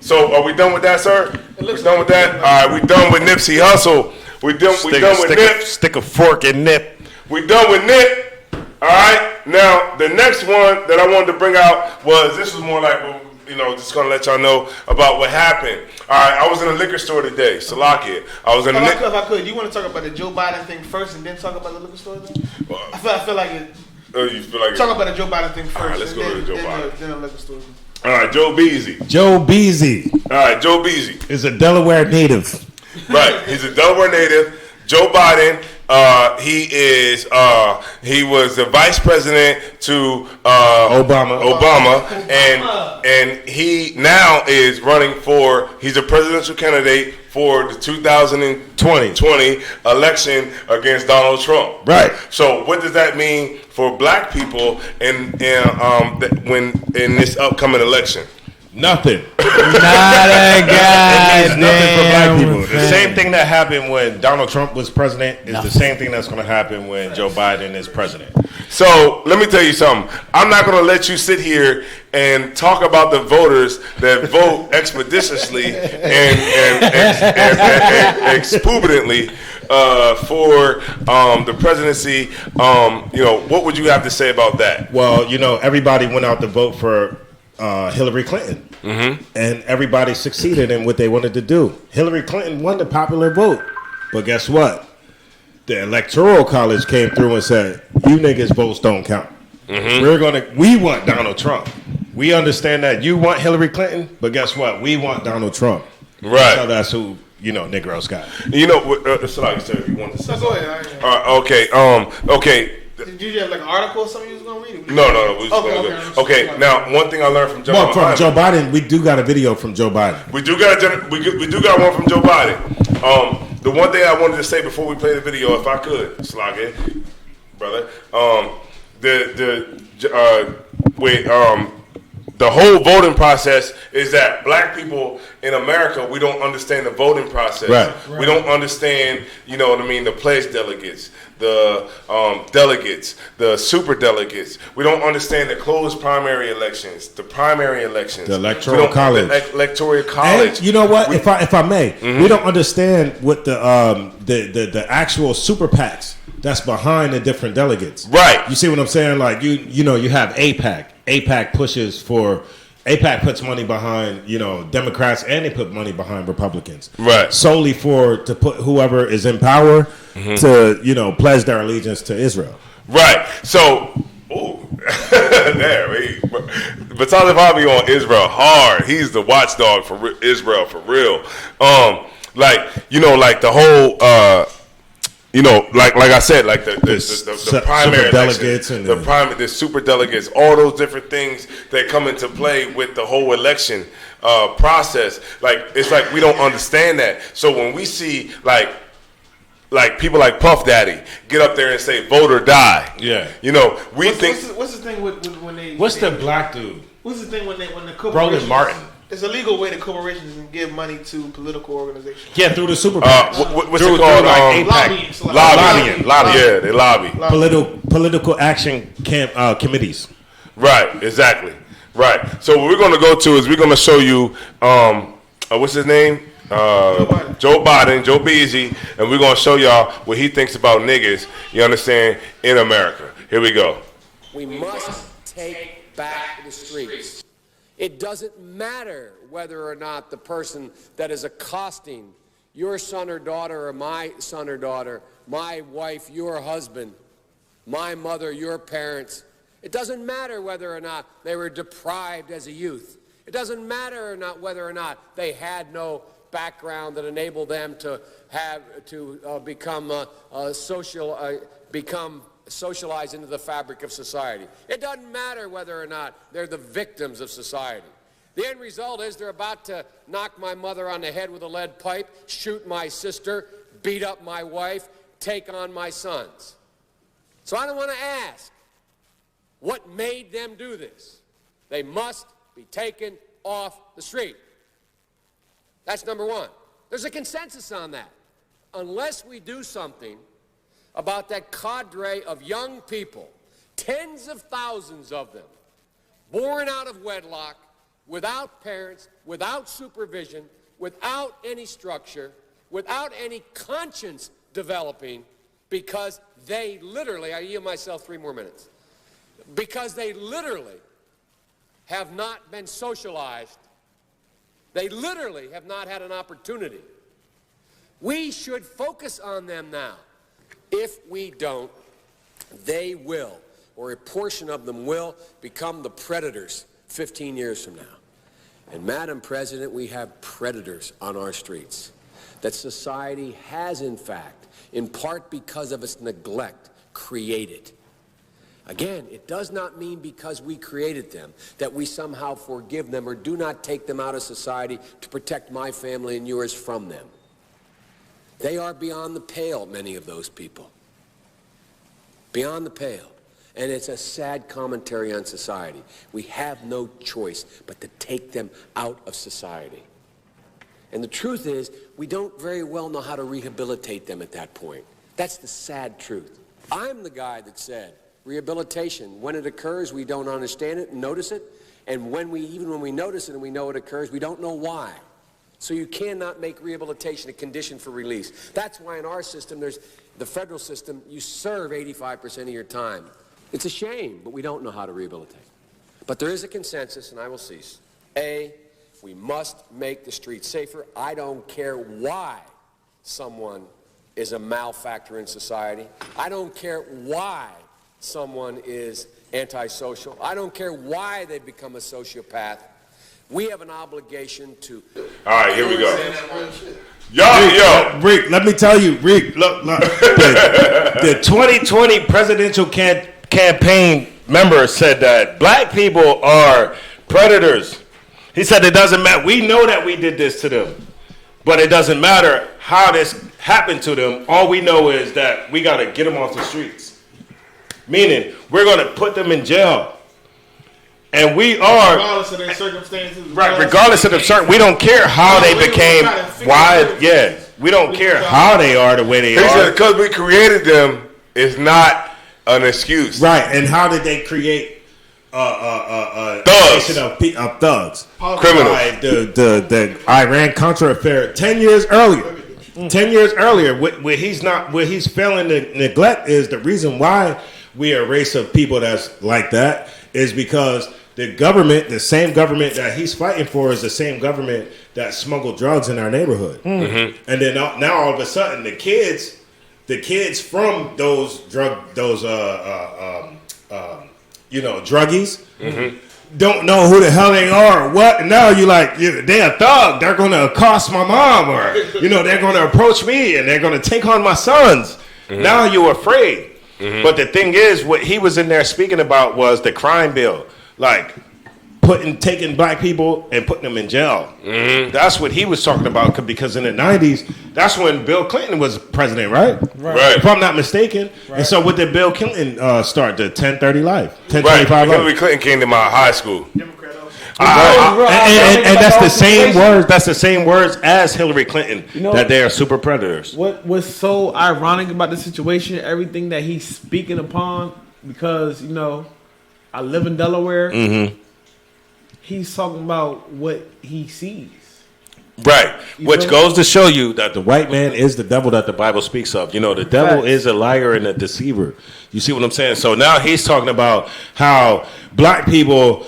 So are we done with that, sir? We done with that? All right, we done with Nipsey Hussle. We done with Nip. Stick a fork in Nip. We done with Nip. All right. Now the next one that I wanted to bring out was more like just gonna let y'all know about what happened. All right, I was in a liquor store today, Salakia. I was in If I could, you want to talk about the Joe Biden thing first and then talk about the liquor store thing? I feel like it. You feel like talk about the Joe Biden thing first. All right, let's go to the Joe Biden. Then the liquor store thing. All right, Joe Beasy. All right, Joe Beasy is a Delaware native. Right, he's a Delaware native. Joe Biden, he was the vice president to Obama, and he now is running he's a presidential candidate for the 2020 election against Donald Trump. Right. So what does that mean for black people in this upcoming election? Nothing. Not a guy. Nothing for black people. The same thing that happened when Donald Trump was president is the same thing that's going to happen when Joe Biden is president. So let me tell you something. I'm not going to let you sit here and talk about the voters that vote expeditiously and expubitantly for the presidency. What would you have to say about that? Well, everybody went out to vote for Hillary Clinton, and everybody succeeded in what they wanted to do. Hillary Clinton won the popular vote, but guess what? The Electoral College came through and said, "You niggas votes don't count." We want Donald Trump. We understand that you want Hillary Clinton, but guess what? We want Donald Trump. Right. So that's who, Negroes got. You know, Salaki said if you want to say go something. ahead. All right, okay. Did you have like an article or something you was gonna read? No. We was okay. Now, one thing I learned from Joe Biden. From Joe Biden, we do got a video from Joe Biden. We do got one from Joe Biden. The one thing I wanted to say before we play the video, if I could, Salaki, brother, the whole voting process is that black people in America, we don't understand the voting process. Right. We don't understand, the pledge delegates, the delegates, the super delegates. We don't understand the closed primary elections, the primary elections, the electoral college. The electoral college. And you know what? If I may, we don't understand what the actual super PACs that's behind the different delegates. Right. You see what I'm saying? Like you have AIPAC. AIPAC puts money behind, Democrats, and they put money behind Republicans. Right. Solely to put whoever is in power to, pledge their allegiance to Israel. Right. So, Batalib Hobby on Israel hard. He's the watchdog for Israel for real. Like the whole. Like I said, like the primary delegates and the super delegates, all those different things that come into play with the whole election process. Like it's like we don't understand that. So when we see like people like Puff Daddy get up there and say "vote or die," we think. What's the thing with when they? What's the black dude? What's the thing when the corporations? Roland Martin. It's a legal way that corporations can give money to political organizations. Yeah, through the super PACs. What's it called? Lobbying. Yeah, they lobby. Political action committees. Right, exactly. Right. So what we're going to go to is we're going to show you, what's his name? Joe Biden, Joe Beasy, and we're going to show y'all what he thinks about niggas, you understand, in America. Here we go. We must take back the streets. It doesn't matter whether or not the person that is accosting your son or daughter or my son or daughter, my wife, your husband, my mother, your parents. It doesn't matter whether or not they were deprived as a youth. It doesn't matter or not whether or not they had no background that enabled them to become socialized into the fabric of society. It doesn't matter whether or not they're the victims of society. The end result is they're about to knock my mother on the head with a lead pipe, shoot my sister, beat up my wife, take on my sons. So I don't want to ask what made them do this. They must be taken off the street. That's number one. There's a consensus on that. Unless we do something about that cadre of young people, tens of thousands of them, born out of wedlock, without parents, without supervision, without any structure, without any conscience developing, because they literally, I yield myself 3 more minutes, because they literally have not been socialized. They literally have not had an opportunity. We should focus on them now. If we don't, they will, or a portion of them will, become the predators 15 years from now. And Madam President, we have predators on our streets that society has, in fact, in part because of its neglect, created. Again, it does not mean because we created them that we somehow forgive them or do not take them out of society to protect my family and yours from them. They are beyond the pale, many of those people. Beyond the pale. And it's a sad commentary on society. We have no choice but to take them out of society. And the truth is, we don't very well know how to rehabilitate them at that point. That's the sad truth. I'm the guy that said, rehabilitation, when it occurs, we don't understand it and notice it. And even when we notice it and we know it occurs, we don't know why. So you cannot make rehabilitation a condition for release. That's why in our system, there's the federal system, you serve 85% of your time. It's a shame, but we don't know how to rehabilitate. But there is a consensus, and I will cease. A, we must make the streets safer. I don't care why someone is a malefactor in society. I don't care why someone is antisocial. I don't care why they become a sociopath. We have an obligation to. All right, here we go. Yo, Rick, let me tell you, Rick, look, the 2020 presidential campaign member said that black people are predators. He said it doesn't matter. We know that we did this to them, but it doesn't matter how this happened to them. All we know is that we got to get them off the streets. Meaning, we're going to put them in jail. And we are, regardless of their circumstances, right? Regardless of the we don't care how they became why. Yeah, we don't care how they are the way they are. He said because we created them is not an excuse, right? And how did they create thugs of thugs, criminals? Right, the Iran Contra affair 10 years earlier. 10 years earlier, what he's failing to neglect is the reason why we are a race of people that's like that is because the government, the same government that he's fighting for, is the same government that smuggled drugs in our neighborhood. Mm-hmm. And then now all of a sudden, the kids from those druggies, mm-hmm. don't know who the hell they are or what. And now you're like, they're a thug. They're going to accost my mom, or they're going to approach me and they're going to take on my sons. Mm-hmm. Now you're afraid. Mm-hmm. But the thing is, what he was in there speaking about was the crime bill. Like taking black people and putting them in jail. Mm-hmm. That's what he was talking about, because in the 90s, that's when Bill Clinton was president, right? If I'm not mistaken. Right. And so what did Bill Clinton start? The 1030 life? 1025 life? Hillary Clinton came to my high school. And that's the same words. That's the same words as Hillary Clinton, that they are super predators. What's so ironic about the situation, everything that he's speaking upon, because, I live in Delaware. Mm-hmm. He's talking about what he sees. Right. Which goes to show you that the white man is the devil that the Bible speaks of. The devil is a liar and a deceiver. You see what I'm saying? So now he's talking about how black people,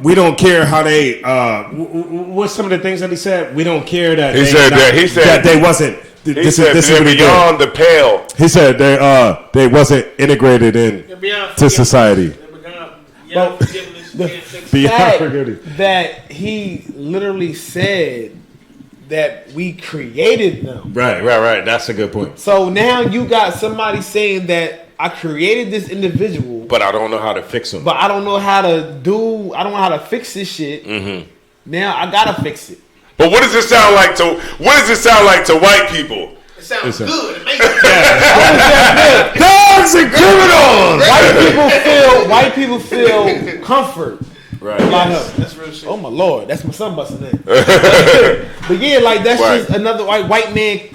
we don't care how they, what's some of the things that he said? We don't care that he said that they wasn't. This is beyond the pale. He said they wasn't integrated into society. But the fact that he literally said that we created them. Right. That's a good point. So now you got somebody saying that I created this individual, but I don't know how to fix him. But I don't know how to fix this shit. Mm-hmm. Now I gotta fix it. But what does it sound like to white people? It sounds good. It makes Dogs and criminals. White people feel comfort. Right. That's real shit. Oh my Lord, that's my son busting in. But yeah, like that's just another white man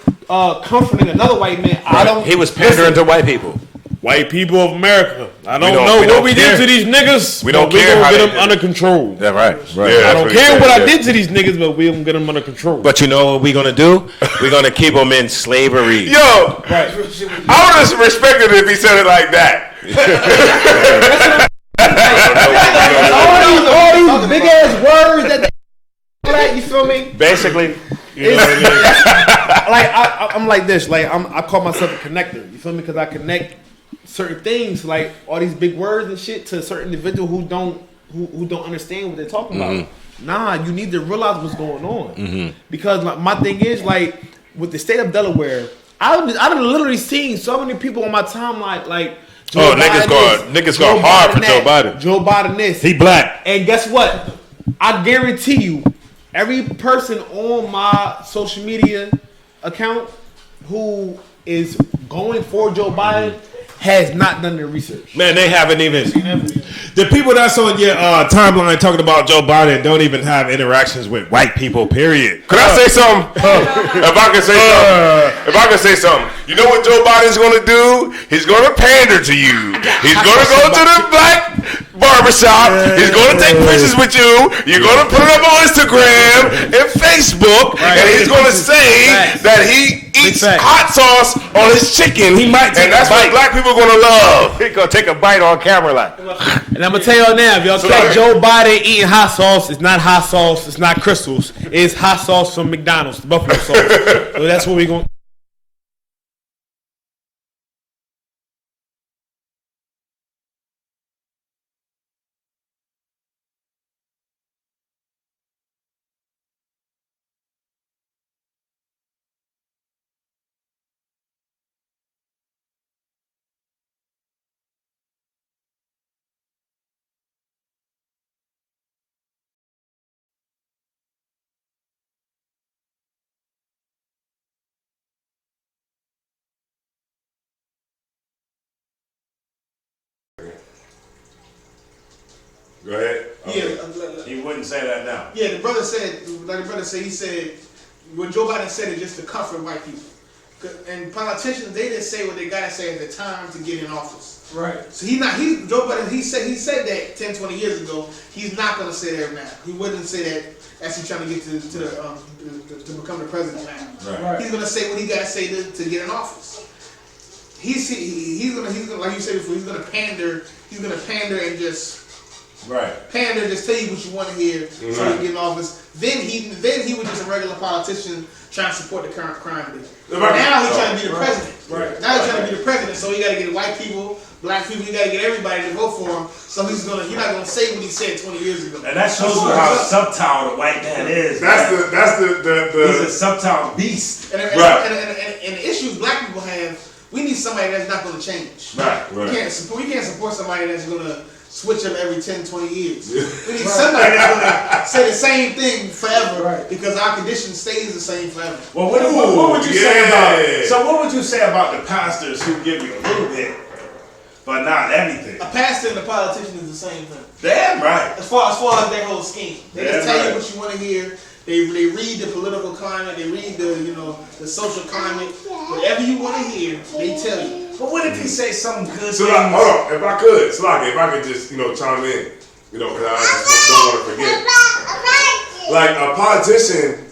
comforting another white man. Right. He was pandering to white people. White people of America. I don't know what we did to these niggas. We don't care how we gonna get them under control. Yeah, right. I don't care what I did to these niggas, but we gonna get them under control. But you know what we gonna do? We're gonna keep them in slavery. Yo, I would have respected it if he said it like that. all these big ass words that you feel me? Basically, I'm like this. Like I call myself a connector. You feel me? Because I connect certain things, like all these big words and shit, to a certain individual who don't understand what they're talking about. Nah, you need to realize what's going on. Mm-hmm. Because like, my thing is, like, with the state of Delaware, I've literally seen so many people on my timeline, like, niggas going hard for Joe Biden. Joe Biden this. He black. And guess what? I guarantee you, every person on my social media account who is going for Joe Biden has not done their research. Man, they haven't even. The people that's on your timeline talking about Joe Biden don't even have interactions with white people, period. Could I say something? If I can say something. You know what Joe Biden's going to do? He's going to pander to you. He's going to go to the black barbershop. He's going to take pictures with you. You're going to put it up on Instagram and Facebook. And he's going to say that he eats hot sauce on his chicken. He might take and that's what black people are going to love. He's going to take a bite on camera like. And I'm going to tell y'all now, if y'all catch Joe Biden eating hot sauce, it's not hot sauce, it's not Crystals. It's hot sauce from McDonald's, the buffalo sauce. So that's what we're going to. Go ahead. Yeah, He wouldn't say that now. Yeah, the brother said, he said, when Joe Biden said it just to comfort white people. And politicians, they didn't say what they gotta say at the time to get in office. Right. So Joe Biden, he said that 10, 20 years ago. He's not gonna say that now. He wouldn't say that as he's trying to get to become the president now. Right. He's gonna say what he gotta say to get in office. He's gonna like you said before, he's gonna pander and just pander, just tell you what you want to hear so he can get in office. Then he was just a regular politician trying to support the current crime bill. Now he's trying to be the president. Right. Now he's trying to be the president, so he got to get white people, black people, he got to get everybody to vote for him. So he's not gonna say what he said 20 years ago. And that shows you how subtle the white man is. That's the he's a subtle beast. And the issues black people have, we need somebody that's not going to change. Right. We can't support somebody that's going to switch up every 10, 20 years. We need somebody that's going to say the same thing forever because our condition stays the same forever. Well, what would you say about? So what would you say about the pastors who give you a little bit, but not everything? A pastor and a politician is the same thing. Damn right. As far as their whole scheme, they just tell you what you want to hear. They read the political climate. They read the social climate. Whatever you want to hear, they tell you. But what if he say something good? So hold on, if I could, Slocky, if I could just chime in, because I just don't want to forget. Like a politician,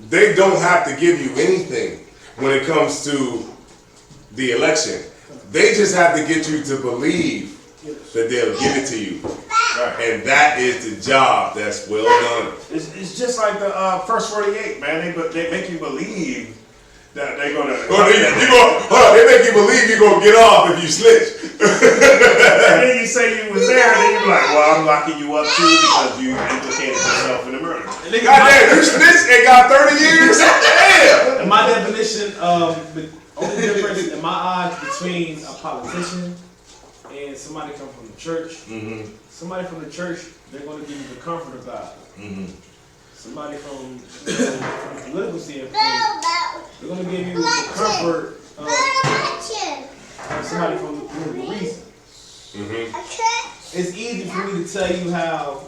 they don't have to give you anything when it comes to the election. They just have to get you to believe that they'll give it to you. Right. And that is the job that's well done. It's just like the first 48, man. They make you believe that they're gonna. They make you believe you're gonna get off if you snitch. And then you say you was there, and then you're like, well, I'm locking you up too because you implicated yourself in the murder. Goddamn, you snitched and got 30 years? Damn! And my definition of the only difference in my eyes between a politician and somebody come from the church, somebody from the church, they're going to give you the comfort of God. Somebody from the political standpoint, they're going to give you the comfort of somebody from the political reason. It's easy for me to tell you how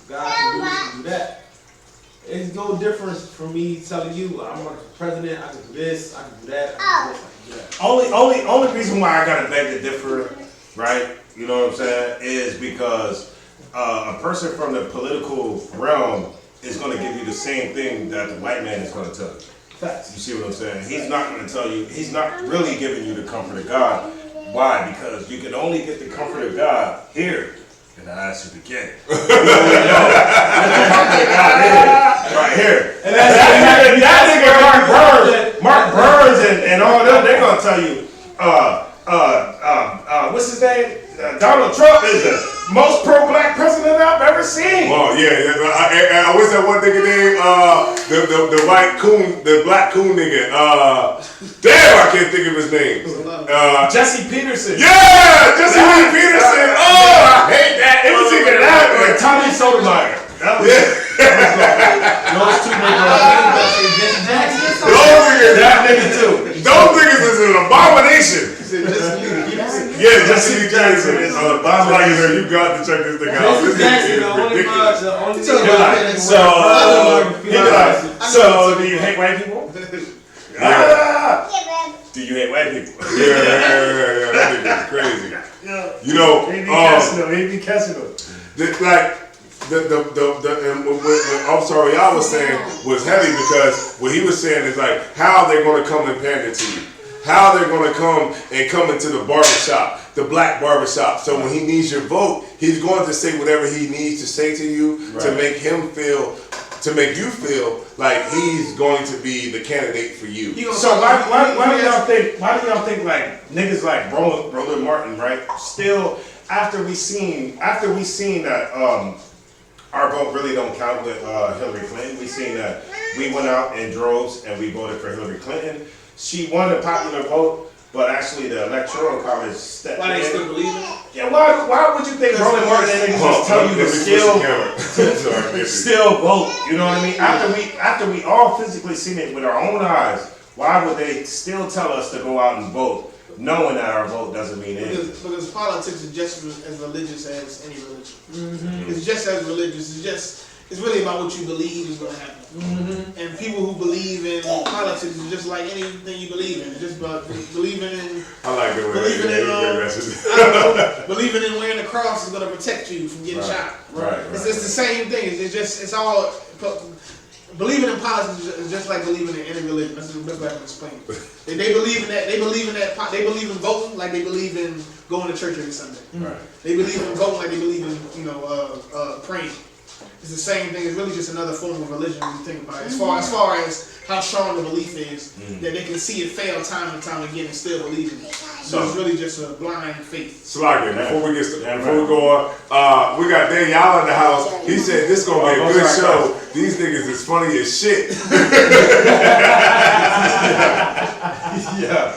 God can do this and do that. It's no difference from me telling you I'm running for president. I can do this. I can do that. I can do this. I can do that. Only reason why I gotta beg to differ, right? You know what I'm saying? Is because a person from the political realm is going to give you the same thing that the white man is going to tell you. Facts. You see what I'm saying? He's not going to tell you. He's not really giving you the comfort of God. Why? Because you can only get the comfort of God here. And I ask you again. Right here. And that nigga Mark Burns and all them, they're gonna tell you, what's his name? Donald Trump is the most pro-black president I've ever seen. Oh yeah, I wish that one nigga name, the white coon, the black coon nigga. Damn, I can't think of his name. Jesse Peterson. Yeah, Jesse Peterson. Oh, I hate that. It was even that or Tommy Sotomayor. That was those two niggas. That nigga too. Those niggas is an abomination. Yeah, Jesse Lee Jackson is an abomination. You got to check this thing out. This is ridiculous. So do you hate white people? Do you hate white people? Yeah. That nigga is crazy. You know, he be catching them. Like what Officer Y'all was saying was heavy because what he was saying is like how they're going to come and pander to you. How they're going to come into the barbershop, the black barbershop. So when he needs your vote, he's going to say whatever he needs to say to you to make you feel like he's going to be the candidate for you. So why do y'all think like niggas like Roland Martin, right? Still after we seen that our vote really don't count with Hillary Clinton. We seen that we went out in droves and we voted for Hillary Clinton. She won the popular vote, but actually the electoral college stepped in. Why they still believe it? Yeah, why would you think Roland Martin and niggas just tell you to still vote? You know what I mean? After we all physically seen it with our own eyes, why would they still tell us to go out and vote knowing that our vote doesn't mean anything. Because politics is just as religious as any religion. It's just as religious. It's really about what you believe is going to happen. And people who believe in politics is just like anything you believe in. It's just about believing in. I like the way believing in wearing the cross is going to protect you from getting shot. Right. It's the same thing. It's all. Believing in politics is just like believing in any religion. That's the best way I can explain it. They believe in that. They believe in voting like they believe in going to church every Sunday. Right. They believe in voting like they believe in praying. It's the same thing. It's really just another form of religion when you think about it. As far as how strong the belief is, that they can see it fail time and time again and still believe in it. So it's really just a blind faith. Slugger, before we go on, we got Danielle in the house. He said this gonna be a good show. These niggas is funny as shit. Yeah.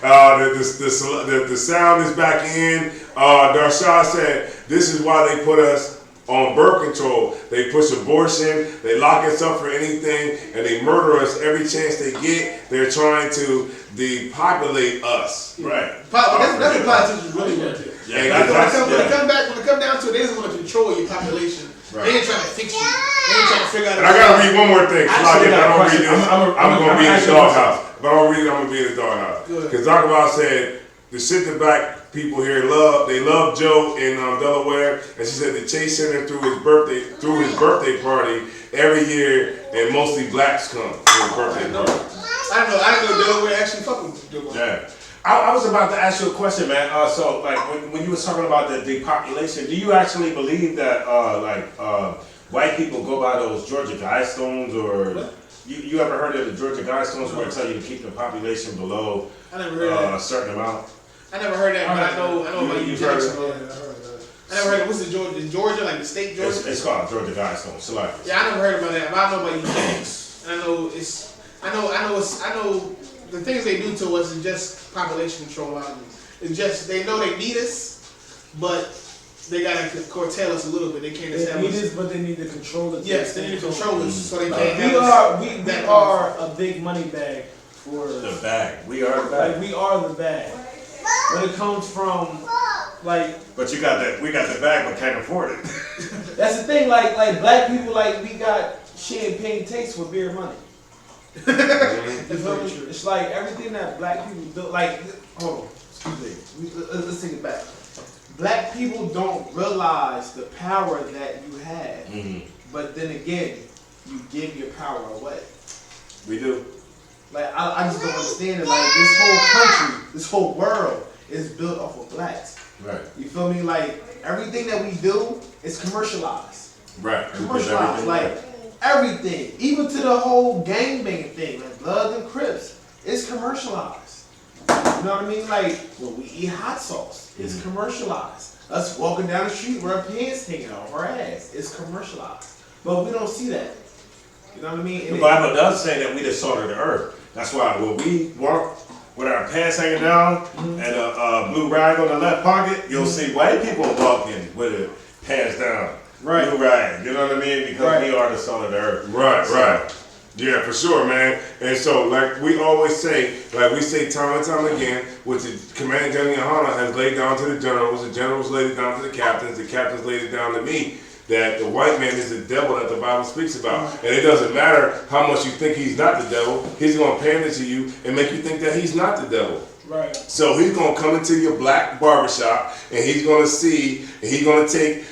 The sound is back in. Darshad said this is why they put us on birth control. They push abortion, they lock us up for anything, and they murder us every chance they get. They're trying to depopulate us. Right. That's what politicians really want to do. Yeah, when it come down to it, they just want to control your population. Right. They ain't trying to fix you. They ain't trying to figure out. And I gotta read one more thing. I'm gonna be in the doghouse. If I don't read it, I'm gonna be in the doghouse. Because Dr. Bob said the shit that black people here love. They love Joe in Delaware, and she said they chase him through his birthday party every year, and mostly blacks come to his birthday party. I didn't know Delaware actually fucking with Delaware. Yeah. I was about to ask you a question, man. So, like, when you was talking about the depopulation, do you actually believe that, white people go by those Georgia Guidestones, or you ever heard of the Georgia Guidestones where it tell you to keep the population below a certain amount? I never heard that, but I know about eugenics. I never heard of what's the Georgia? Is Georgia like the state Georgia? It's called Georgia Guidestones. So like, yeah, I never heard about that, but I know about eugenics. And I know the things they do to us is just population control. It's just they know they need us, but they gotta curtail us a little bit. They can't just have us. But they need to control it. Yes, they need to control us so they can't have us. We are a big money bag for the bag. We are the bag. Like, we are the bag. When it comes from but you got that. We got the bag, but can't afford it. That's the thing. Like black people, we got champagne taste for beer money. It's like everything that black people do. Like, hold on, excuse me. Let's take it back. Black people don't realize the power that you have, but then again, you give your power away. We do. Like, I just don't understand it. Like, this whole country, this whole world is built off of blacks. Right. You feel me? Like, everything that we do is commercialized. Right. Commercialized. Like, everything. Even to the whole gangbang thing, like Bloods and Crips, it's commercialized. You know what I mean? Like, when we eat hot sauce, it's commercialized. Us walking down the street with our pants hanging off our ass, it's commercialized. But we don't see that. You know what I mean? The Bible does say that we the salt of the earth. That's why when we walk with our pants hanging down and a blue rag on the left pocket, you'll see white people walking with their pants down. Right. Blue rag. You know what I mean? Because we are the salt of the earth. Right. Yeah, for sure, man. And so, like we always say, like we say time and time again, which the Commandant General Yahanna has laid down to the generals laid it down to the captains laid it down to me, that the white man is the devil that the Bible speaks about. And it doesn't matter how much you think he's not the devil, he's going to pander to you and make you think that he's not the devil. Right. So he's going to come into your black barbershop and he's going to see, and he's going to take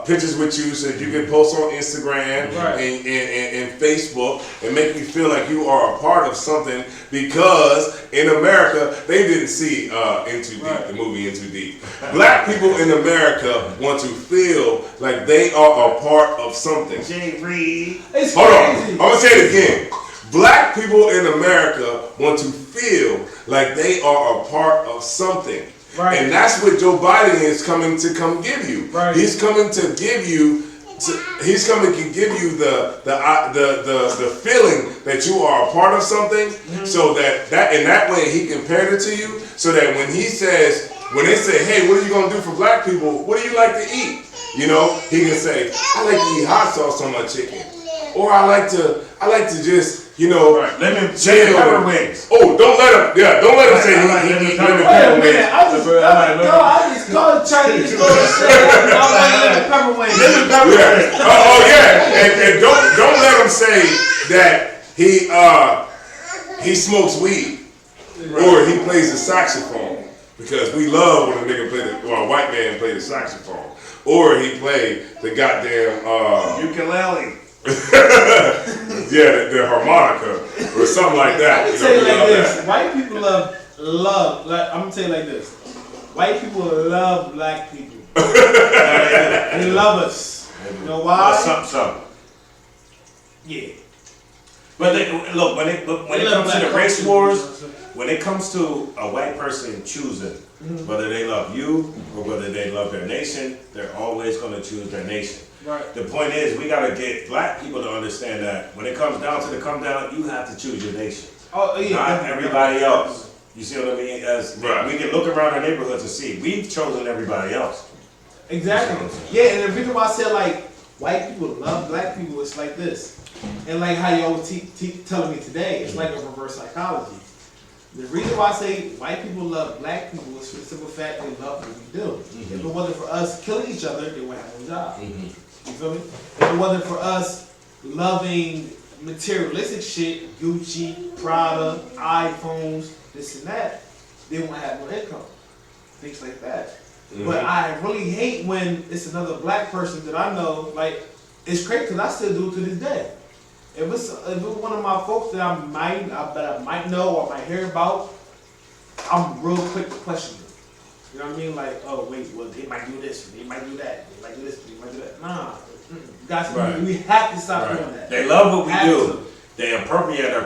pictures with you so that you can post on Instagram and Facebook and make you feel like you are a part of something, because in America, they didn't see the movie Into Deep. Black people in America want to feel like they are a part of something. Jay Reed. Hold on. I'm going to say it again. Black people in America want to feel like they are a part of something. Right. And that's what Joe Biden is coming to come give you. Right. He's coming to give you the feeling that you are a part of something, so that in that way he compared it to you, so that when they say, hey, what are you gonna do for black people? What do you like to eat? You know, he can say, I like to eat hot sauce on my chicken. Or I like to just you know, jail. Pepper wings. Oh, don't let him. Yeah, don't let him say he pepper wings. I just called Chinese store and said, I like lemon pepper wings. Oh yeah, and don't let him say that he smokes weed or he plays the saxophone, because we love when a nigga a white man play the saxophone, or he play the goddamn ukulele. Yeah, the harmonica or something like that. I'm gonna tell you like this: white people love. Like, I'm gonna tell you like this: white people love black people. They love us. You know why? Something. Yeah. But look, when it comes to the race wars, when it comes to a white person choosing whether they love you or whether they love their nation, they're always going to choose their nation. Right. The point is, we got to get black people to understand that when it comes down to the come down, you have to choose your nation. Oh, yeah. Not everybody else. You see what I mean? We can look around our neighborhoods and see we've chosen everybody else. Exactly. Yeah, and the reason why I said like white people love black people, it's like this. And like how you always telling me today, it's like a reverse psychology. The reason why I say white people love black people is for the simple fact they love what we do. If it wasn't for us killing each other, they would have no job. You feel me? If it wasn't for us loving materialistic shit, Gucci, Prada, iPhones, this and that, they won't have no income. Things like that. But I really hate when it's another black person that I know, like, it's crazy because I still do it to this day. If it's one of my folks that I might know or might hear about, I'm real quick to question them. You know what I mean? Like, oh wait, well they might do this, they might do that, they might do this, they might do that. Nah, guys, we have to stop doing that. They love what we do. They appropriate our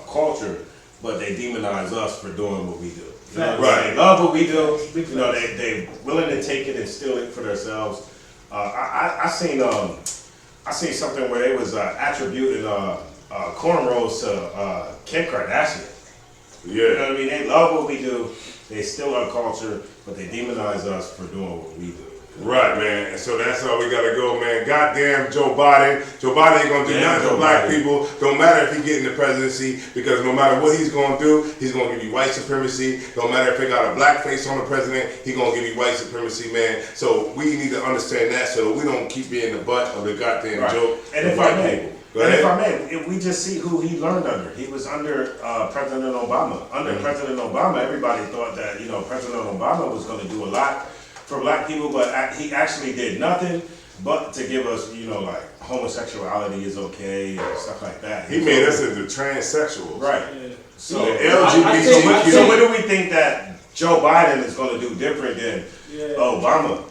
culture, but they demonize us for doing what we do. You know what I'm saying? They love what we do. You know, they willing to take it and steal it for themselves. I seen something where they was attributing cornrows to Kim Kardashian. Yeah. You know what I mean? They love what we do. They steal our culture, but they demonize us for doing what we do. Right, man. And so that's how we gotta go, man. Goddamn Joe Biden. Joe Biden ain't gonna do nothing for black people. Don't matter if he get in the presidency, because no matter what he's gonna do, he's gonna give you white supremacy. Don't matter if he got a black face on the president, he gonna give you white supremacy, man. So we need to understand that so we don't keep being the butt of the goddamn joke. And if I may, we just see who he learned under. He was under President Obama. Under President Obama, everybody thought that, you know, President Obama was gonna do a lot for black people, but he actually did nothing but to give us, you know, like homosexuality is okay and stuff like that. He made us into transsexuals. Right. Yeah. So, LGBT. So what do we think that Joe Biden is going to do different than Obama?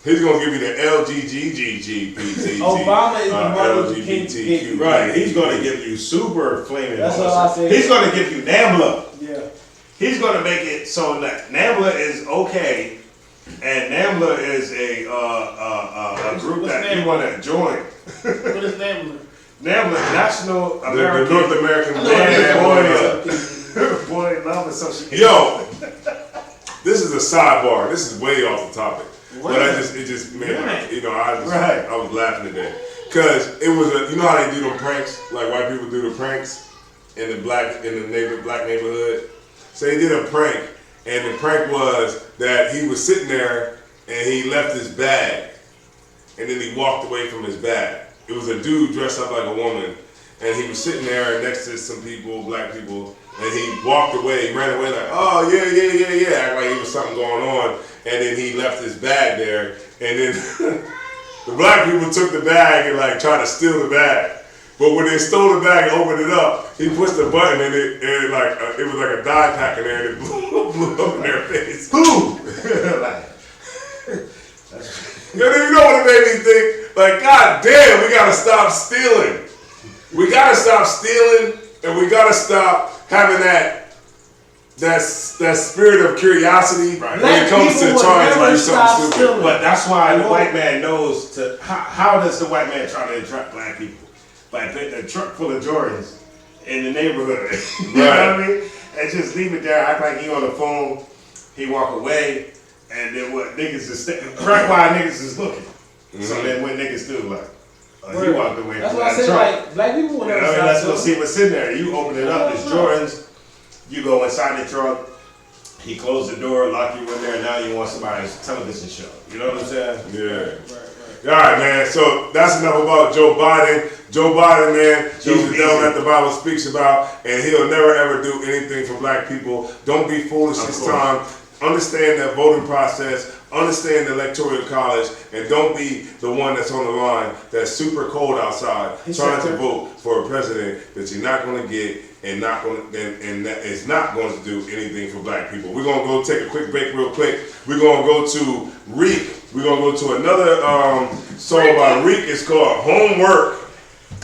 He's going to give you the LGGGGPT. Obama is the Martin LGBTQ. Right. He's going to give you super flaming. That's all I say. He's going to give you NAMBLA. Yeah. He's going to make it so that NAMBLA is okay. And NAMBLA is a group that you want to join. What is NAMBLA? NAMBLA, National American the North American Boy Love Association. Yo, this is a sidebar. This is way off the topic, but I was laughing today because it was you know how they do them pranks, like white people do the pranks in the black neighborhood. So they did a prank. And the prank was that he was sitting there and he left his bag and then he walked away from his bag. It was a dude dressed up like a woman and he was sitting there next to some people, black people, and he walked away, he ran away like, oh yeah, act like he was something going on, and then he left his bag there, and then the black people took the bag and like tried to steal the bag. But when they stole the bag and opened it up, he pushed the button and it was like a dye pack in there and it blew up in their face. Boom! You don't even know what it made me think. Like, God damn, we gotta stop stealing. We gotta stop stealing and we gotta stop having that spirit of curiosity when it comes to trying to do something stupid. But that's why the white man knows how does the white man try to attract black people? By putting a truck full of Jordans in the neighborhood. You know what I mean? And just leave it there, act like he on the phone, he walk away, and then what niggas is crack why niggas is looking. So then what niggas do, like, He walked away That's from why I that said, trunk. like, black people will You know never what I mean? Let's go stop see what's in there. You open it up, it's Jordans. You go inside the trunk. He closed the door, lock you in there. Now you want somebody's television show. You know what I'm saying? Yeah. All right, man. So that's enough about Joe Biden. Joe Biden, man, he's the devil that the Bible speaks about, and he'll never ever do anything for black people. Don't be foolish this time. Understand that voting process. Understand the electoral college, and don't be the one that's on the line that's super cold outside trying to vote for a president that you're not going to get and that is not going to do anything for black people. We're going to go take a quick break real quick. We're going to go to Reek. We're going to go to another song by Reek. It's called Homework.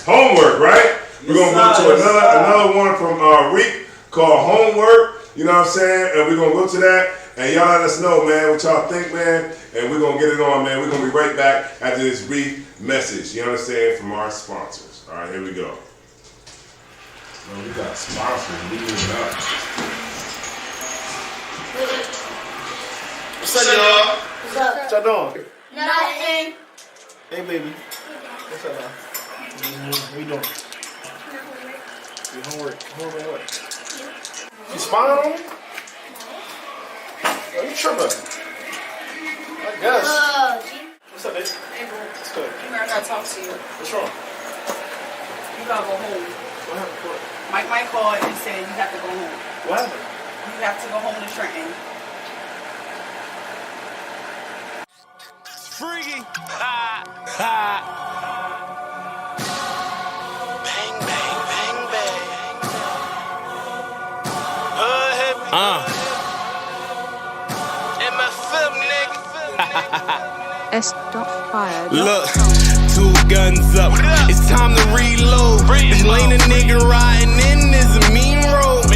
Homework, right? We're going to go to another one from Reek called Homework. You know what I'm saying? And we're going to go to that. And y'all let us know, man, what y'all think, man. And we're going to get it on, man. We're going to be right back after this brief message, you understand, from our sponsors. All right, here we go. Man, we got sponsors leading it up. What's up, y'all? What's up? What y'all doing? Nothing. Hey, baby. What's up, man? What you doing? Your homework. Homework what? You spying on me? Are you tripping? I guess. What's up, bitch? Hey, bro. What's good? I gotta talk to you. What's wrong? You gotta go home. What happened? Mike called and said you have to go home. What happened? You have to go home to Trenton. Freaky. Ha. Ha. Bang, bang, bang, bang. MFM, nigga. S.Fired. Look, 2 guns up. It's time to reload. This lane a nigga riding in is a mean road.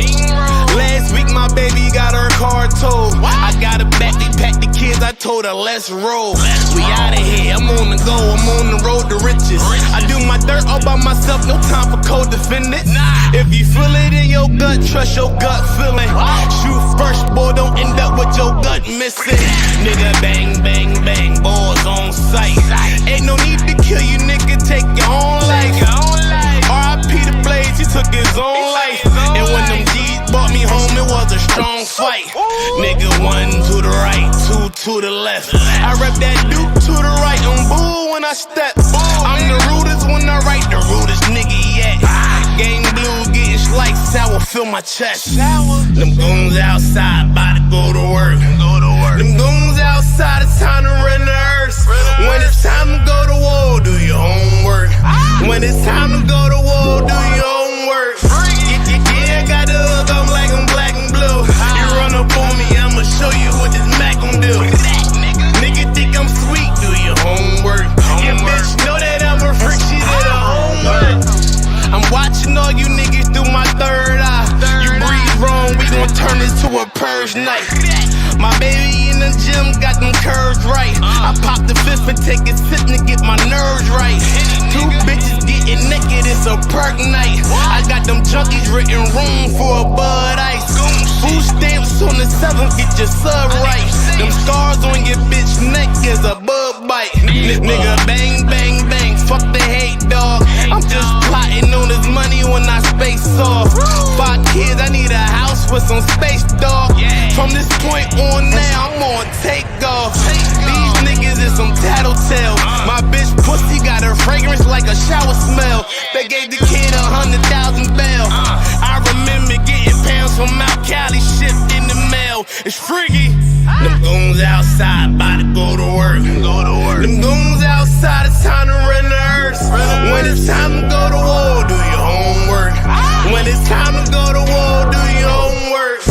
Last week my baby got her car towed. I got her back, they packed the kids, I told her let's roll. We outta here, I'm on the go, I'm on the road to riches. I do my dirt all by myself, no time for co-defendants. If you feel it in your gut, trust your gut feeling. Shoot first, boy, don't end up with your gut missing. Nigga bang, bang, bang, boys on sight. Ain't no need to kill you, nigga, take your own life. R.I.P. the Blaze, he took his own life. And when them G's brought me home, it was a strong fight. Nigga, 1 to the right, 2 to the left. I rep that Duke to the right and boo when I step. I'm the rudest when I write, the rudest nigga yet. Game blue, getting sliced, sour, fill my chest. Them goons outside, about to go to work. Them goons outside, it's time to run the earth. When it's time to go to war, do your homework. When it's time to go to war, do your homework. Yeah, I got the hook, I'm black and blue. You run up on me, I'ma show you what this Mac gon' do. Nigga think I'm sweet, do your homework. Yeah, bitch, know that I'm a freak, she did her homework. I'm watching all you niggas through my third eye. You breathe wrong, we gon' turn this to a purge night. My baby in the gym got them curves right. I pop the fifth and take a sip to get my nerves right. 2 bitches getting naked, it's a perk night. I got them junkies written room for a Bud Ice. Food stamps on the 7th, get your sub right. Them scars on your bitch neck is a bug bite. Nigga bang, bang, bang, fuck the hate, dog. I'm just plotting on this money when I space off. 5 kids, I need a house with some space, dog. From this point on now, I'm on takeoff. These niggas is some tattletales. My bitch pussy got a fragrance like a shower smell. They gave the kid 100,000 bail. I remember getting pounds from Mount Cali shipped in the mail. It's freaky. Them goons outside, about to go to work. Them goons outside, it's time to run the earth. When it's time to go to war, do your homework. When it's time to go to war, do your homework.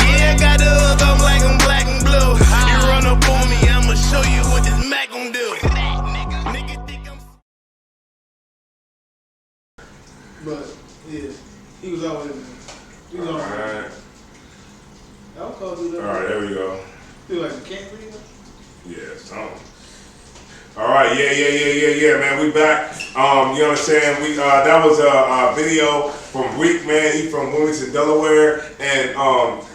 Yeah, I got the hook, I'm black and blue. You run up on me, I'ma show you what this Mac gon' do. Nigga think I'm... But, yeah, he was always Alright. I'll call you that. Alright, there we go. Feel like you can't breathe? Yeah, something. All right, yeah, man. We back. You understand? We that was a video from Reek, man. He from Wilmington, Delaware. And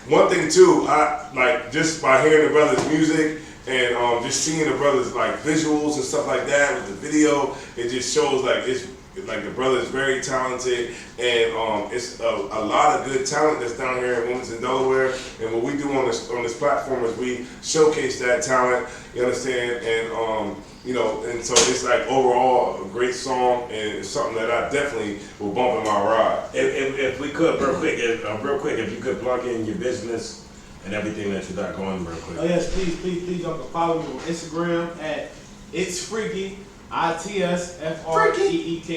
one thing too, I like just by hearing the brother's music and just seeing the brothers like visuals and stuff like that with the video, it just shows like it's like the brother is very talented, and it's a lot of good talent that's down here in Wilmington, Delaware. And what we do on this platform is we showcase that talent. You understand? And you know, and so it's like overall a great song, and it's something that I definitely will bump in my ride. If we could, real quick, if you could plug in your business and everything that you got going real quick. Oh yes, please y'all can follow me on Instagram at It's Freaky, ITSFREEKY.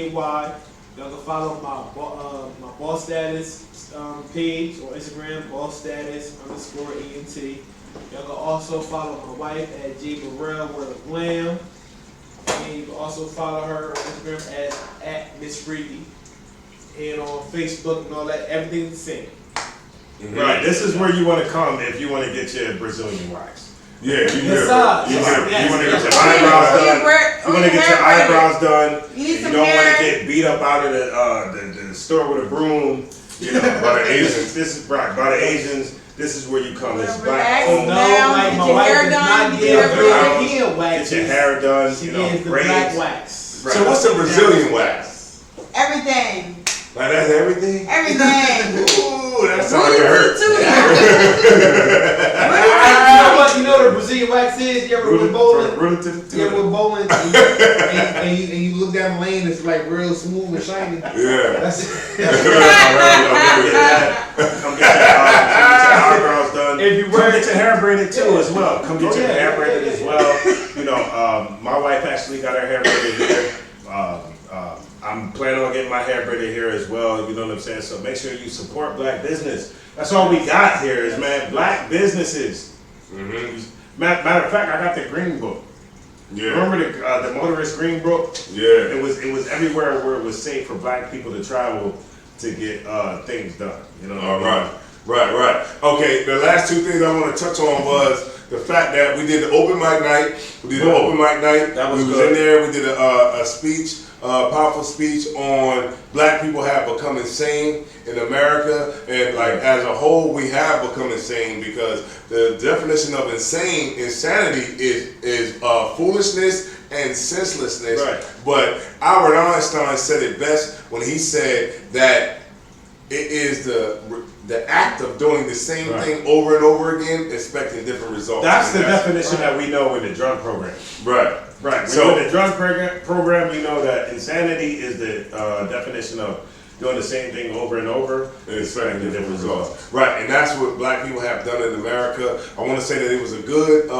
Y'all can follow my Boss Status page on Instagram, bossstatus_ENT. Y'all can also follow my wife at J Burrell Word of Lamb. And you can also follow her on Instagram at Miss Freaky. And on Facebook and all that, everything's the same. Mm-hmm. Right, this is where you want to come if you want to get your Brazilian wax. Yeah, you want to get your eyebrows done. You want to get your eyebrows done. You don't want to get beat up out of the store with a broom. You know, by the Asians. This is right by the Asians. This is where you come. It's black. Oh no, like my wife is not getting European wax. Get your hair done. She you know, gets the black wax. Right. So what's the Brazilian wax? Everything. Like that's everything? Everything. Ooh, that sounds like it hurts. You know what the Brazilian wax is? You ever went bowling? You ever went bowling and you look down the lane, it's like real smooth and shiny. Yeah. That's it. Come get your eyebrows done. If you come get your hair braided too as well. Come get your hair braided as well. You know, my wife actually got her hair braided here. I'm planning on getting my hair braided here as well. You know what I'm saying? So make sure you support black business. That's all we got here is, man, black businesses. Mm-hmm. Matter of fact, I got the Green Book. Yeah. Remember the motorist Green Book? Yeah. It was everywhere where it was safe for black people to travel to get things done. You know what I mean? Right. Okay, the last two things I want to touch on was the fact that we did the open mic night. That was we good. in there. We did a speech, powerful speech on black people have become insane in America, and like as a whole, we have become insane because the definition of insanity is foolishness and senselessness. Right. But Albert Einstein said it best when he said that it is the act of doing the same thing over and over again, expecting different results. That's the definition that we know in the drug program. Right. So in the drug program, we know that insanity is the definition of doing the same thing over and over and expecting different results. Right, and that's what black people have done in America. I want to say that it was a good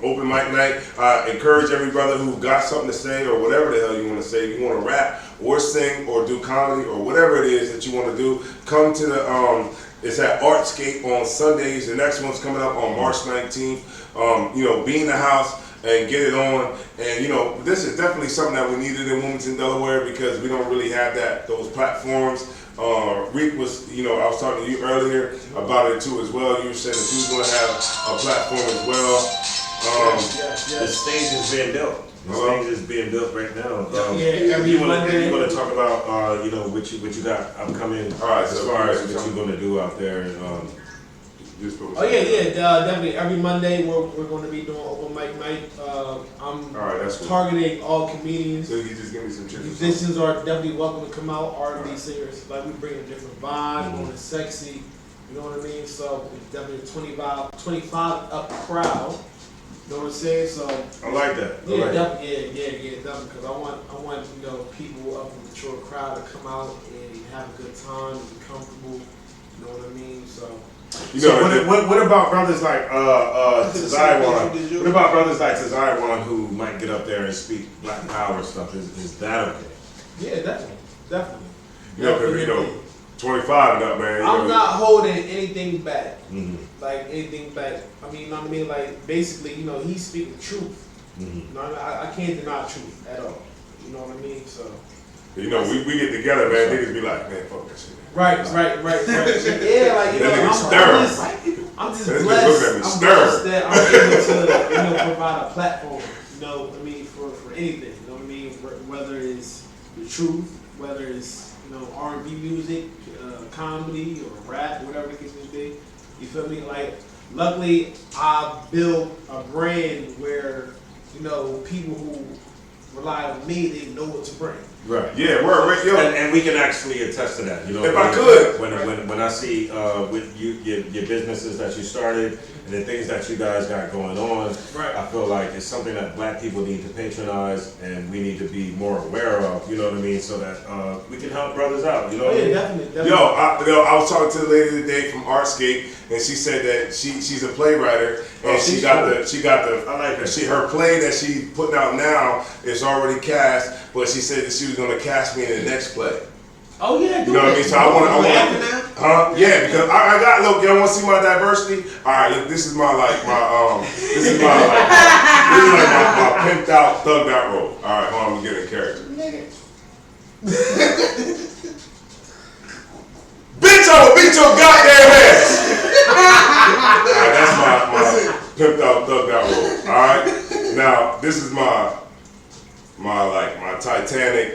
open mic night. I encourage every brother who got something to say or whatever the hell you want to say. If you want to rap or sing or do comedy or whatever it is that you want to do, come to the it's at Artscape on Sundays. The next one's coming up on March 19th. Be in the house and get it on. And this is definitely something that we needed in Wilmington, Delaware, because we don't really have those platforms. Reek was, I was talking to you earlier about it too as well. You were saying that you was going to have a platform as well. The stage is being built. The stage is being built right now. Every Monday. You want to talk about, what you got upcoming? All right, as far as what you're going to do out there. Definitely. Every Monday we're going to be doing open mic night. I'm targeting all comedians. So you just give me some tips. Musicians are definitely welcome to come out. R&B singers, like we bring a different vibe, going sexy. You know what I mean? So it's definitely a 25 up crowd. You know what I'm saying? So I like that. Definitely. Because I want people up in the Detroit crowd to come out and have a good time, and be comfortable. You know what I mean? So. What about brothers like Tazaiwan? What about brothers like Tazaiwan who might get up there and speak Black Power stuff? Is that okay? Yeah, definitely. 25 and up, man. I'm not holding anything back. Mm-hmm. Like anything back. I mean, you know what I mean? Like basically, he's speaking truth. Mm-hmm. I can't deny truth at all. You know what I mean? So. We get together, man. Niggas be like, man, fuck that shit. Right. Yeah, I'm just blessed. I'm blessed that I'm able to, provide a platform. For anything. You know what I mean? Whether it's the truth, whether it's R&B music, comedy or rap, whatever the case may be. You feel me? Like luckily I built a brand where, you know, people who rely on me, they know what to bring. Right. Yeah, word, yo. And we can actually attest to that. You know, If I could. when I see with your businesses that you started and the things that you guys got going on, right. I feel like it's something that black people need to patronize and we need to be more aware of. You know what I mean? So that we can help brothers out. You know? Oh, what I yeah, mean? definitely. Yo, I was talking to the lady today from Artscape, and she said that she's a playwriter, and she got the I like that. her play that she putting out now is already cast, but she said that she was gonna cast me in the next play. Oh yeah, You know what I mean? So I want, yeah, because I got, look, y'all want to see my diversity? All right, look, this is my like my pimped out, thugged out role. All right, hold on, I'm gonna get in character. Bitch, I will beat your goddamn ass. All right, that's my pimped out, thugged out role. All right, now this is my Titanic.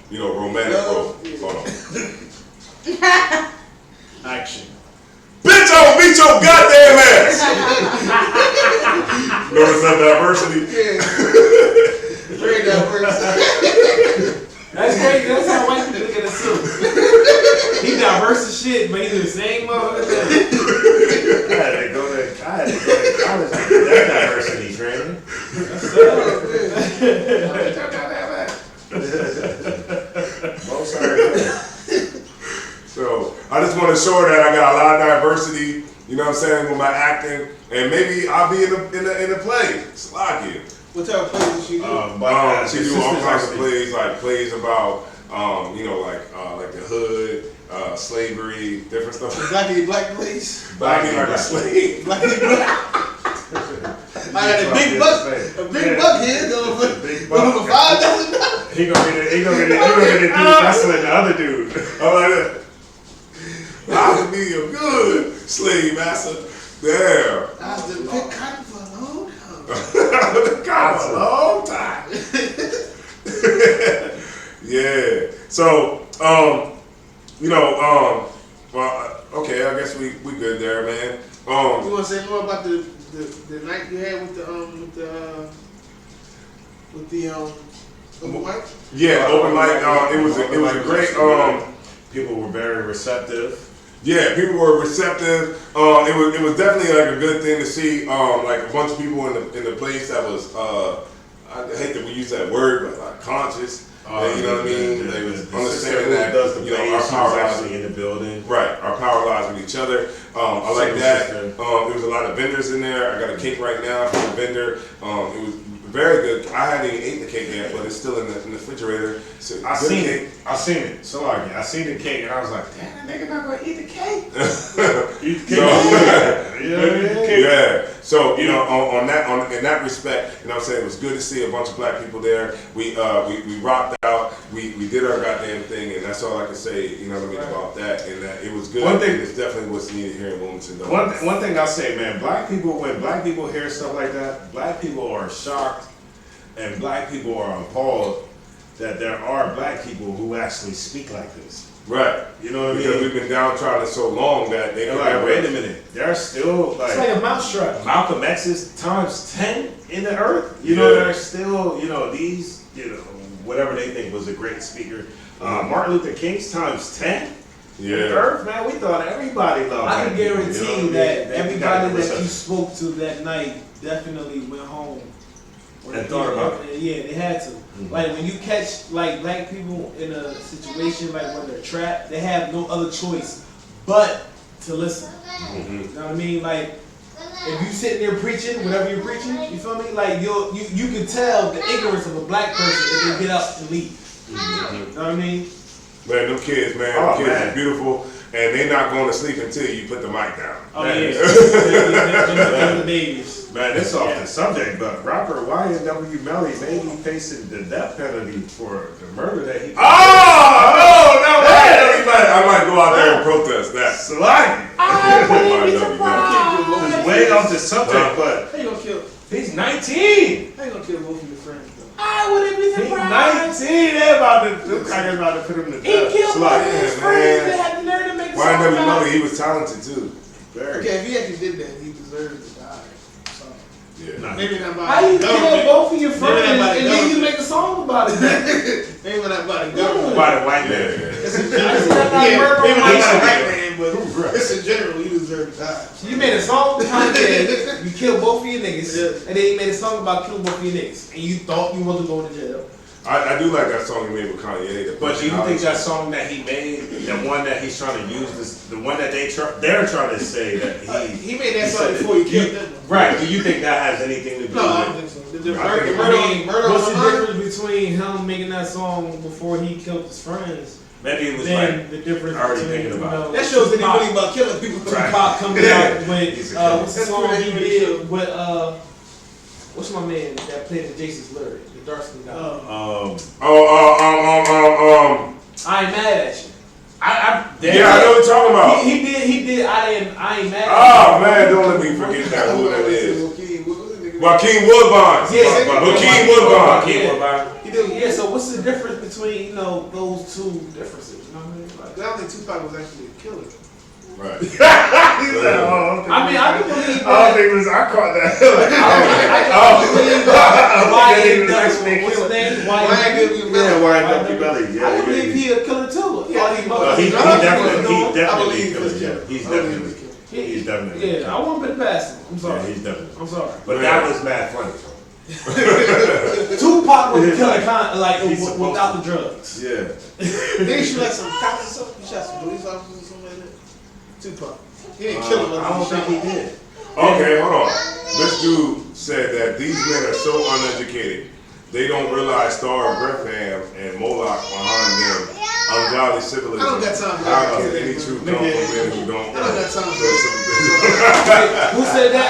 You know, romantic role. Hold on. Action. Bitch, I will beat your goddamn ass! Notice that diversity? Yeah. Very diverse. That's crazy. That's how white people look at us too. He diverse as shit, but he's the same motherfucker. I had to go to college to get that diversity training. So I just want to show her that I got a lot of diversity, you know what I'm saying, with my acting, and maybe I'll be in the play. Slakia. What type of plays does she do? She do all kinds of plays, like plays about you know, like the hood, slavery, different stuff. Black plays? Blackie like a slave. Blackie black. I got a big buck here, though. For $5,000. He gonna be the dude wrestling the other dude. I'm like that. I could be a good slave master. Damn. I was the big cotton for a long time. Yeah. So, you know, well, okay, I guess we good there, man. You want to say more about the night you had with the open mic? Yeah, open mic. It was a great. People were very receptive. Yeah, people were receptive. It was definitely like a good thing to see. Like a bunch of people in the place that was. I hate that we use that word, but like conscious. You know what I mean? They was understanding that you know our power lies in the building. Right, our power lies with each other. I like that. There was a lot of vendors in there. I got a cake right now from a vendor. It was very good. I hadn't even ate the cake yet, but it's still in the refrigerator. So I seen it. So I seen the cake and I was like, damn, that nigga not gonna eat the cake. Eat the cake. Yeah. So you know, in that respect, you know what I'm saying, it was good to see a bunch of black people there. We rocked out. We did our goddamn thing, and that's all I can say. You know what I mean about that. And that it was good. One thing, it's definitely what's needed here in Wilmington. One thing I say, man, when black people hear stuff like that, black people are shocked, and black people are appalled that there are black people who actually speak like this. Right. You know what I mean? Because we've been downtrodden so long that they're like, wait a minute, they're still like, it's like a mousetrap. Malcolm X is times 10 in the earth. You know, they're still, you know, these, you know, whatever they think was a great speaker. Martin Luther King's times 10. Yeah. The earth, man, we thought everybody loved I can guarantee that everybody that you you spoke to that night definitely went home and thought about it. Yeah, they had to. Like when you catch like black people in a situation like when they're trapped, they have no other choice but to listen. You know what I mean? Like if you sitting there preaching, whatever you're preaching, you feel me? Like you can tell the ignorance of a black person if they get up and leave. You know what I mean? Man, them kids, man, them kids are beautiful, and they're not going to sleep until you put the mic down. Oh yeah, the babies. Man, it's off the subject, but rapper YNW Melly may be facing the death penalty for the murder that he. I might go out there and protest that. Slide. Way off the subject, but how you gonna kill? He's 19. How you gonna kill both of your friends though? I wouldn't be surprised. He's 19. They're about to put him to death. He killed both of his friends that had the nerve to make a song YNW about Melly, he was talented too. Okay, if he actually did that, he deserved to die. So, Yeah. maybe not by How you the kill government. both of your friends Maybe not by the and then you government. make a song about it? Maybe not by the government. By the white man. It's in I general. said that not Yeah, murder maybe on not my by the side. white man, but it's in general, you deserve to die. You made a song with Kanye, you killed both of your niggas, and then you made a song about killing both of your niggas, and you thought you wasn't going to jail. I do like that song he made with Kanye. But do you think that song that he made, the one that he's trying to use, the one that they're trying to say that He made that song before he killed them. Right. Do you think that has anything to do No, I with don't think so. What's the difference between him making that song before he killed his friends? Maybe it was Then like the difference already between, thinking about it. That shows that he really about killing people. Tupac coming out with He's a killer. what's the That's song pretty he really did with what's my man that played in Jason's Lyric, the dark skin guy. I ain't mad at you. Yeah, I know what you're talking about. He did. I ain't mad at you. Oh man, don't let me forget that who that is. Joaquin Woodbine. Yeah, Joaquin Woodbine. Yeah, so what's the difference between, those two differences? You know what I mean? Like, I don't think Tupac was actually a killer. Right. He said, oh, I mean, I can believe that. I don't think it was. I caught that. I can believe that. What's his name? YNW Belly. Yeah, I believe he a killer too. He definitely a killer. Yeah, he's definitely. He's definitely. Yeah, I won't put it past him. I'm sorry. Yeah, he's definitely. I'm sorry. But that was mad funny. Tupac was a killer, without the drugs. Yeah. Didn't he shoot like some cops or something? He shot some police officers or something like that? Tupac. He didn't kill him. I don't think he did. Okay, hold on. This dude said that these men are so uneducated, they don't realize Star of Bethlehem and Moloch behind them ungodly symbolism. I don't got time for How that. can any truth come from men who don't? I don't got time for that. Who said that?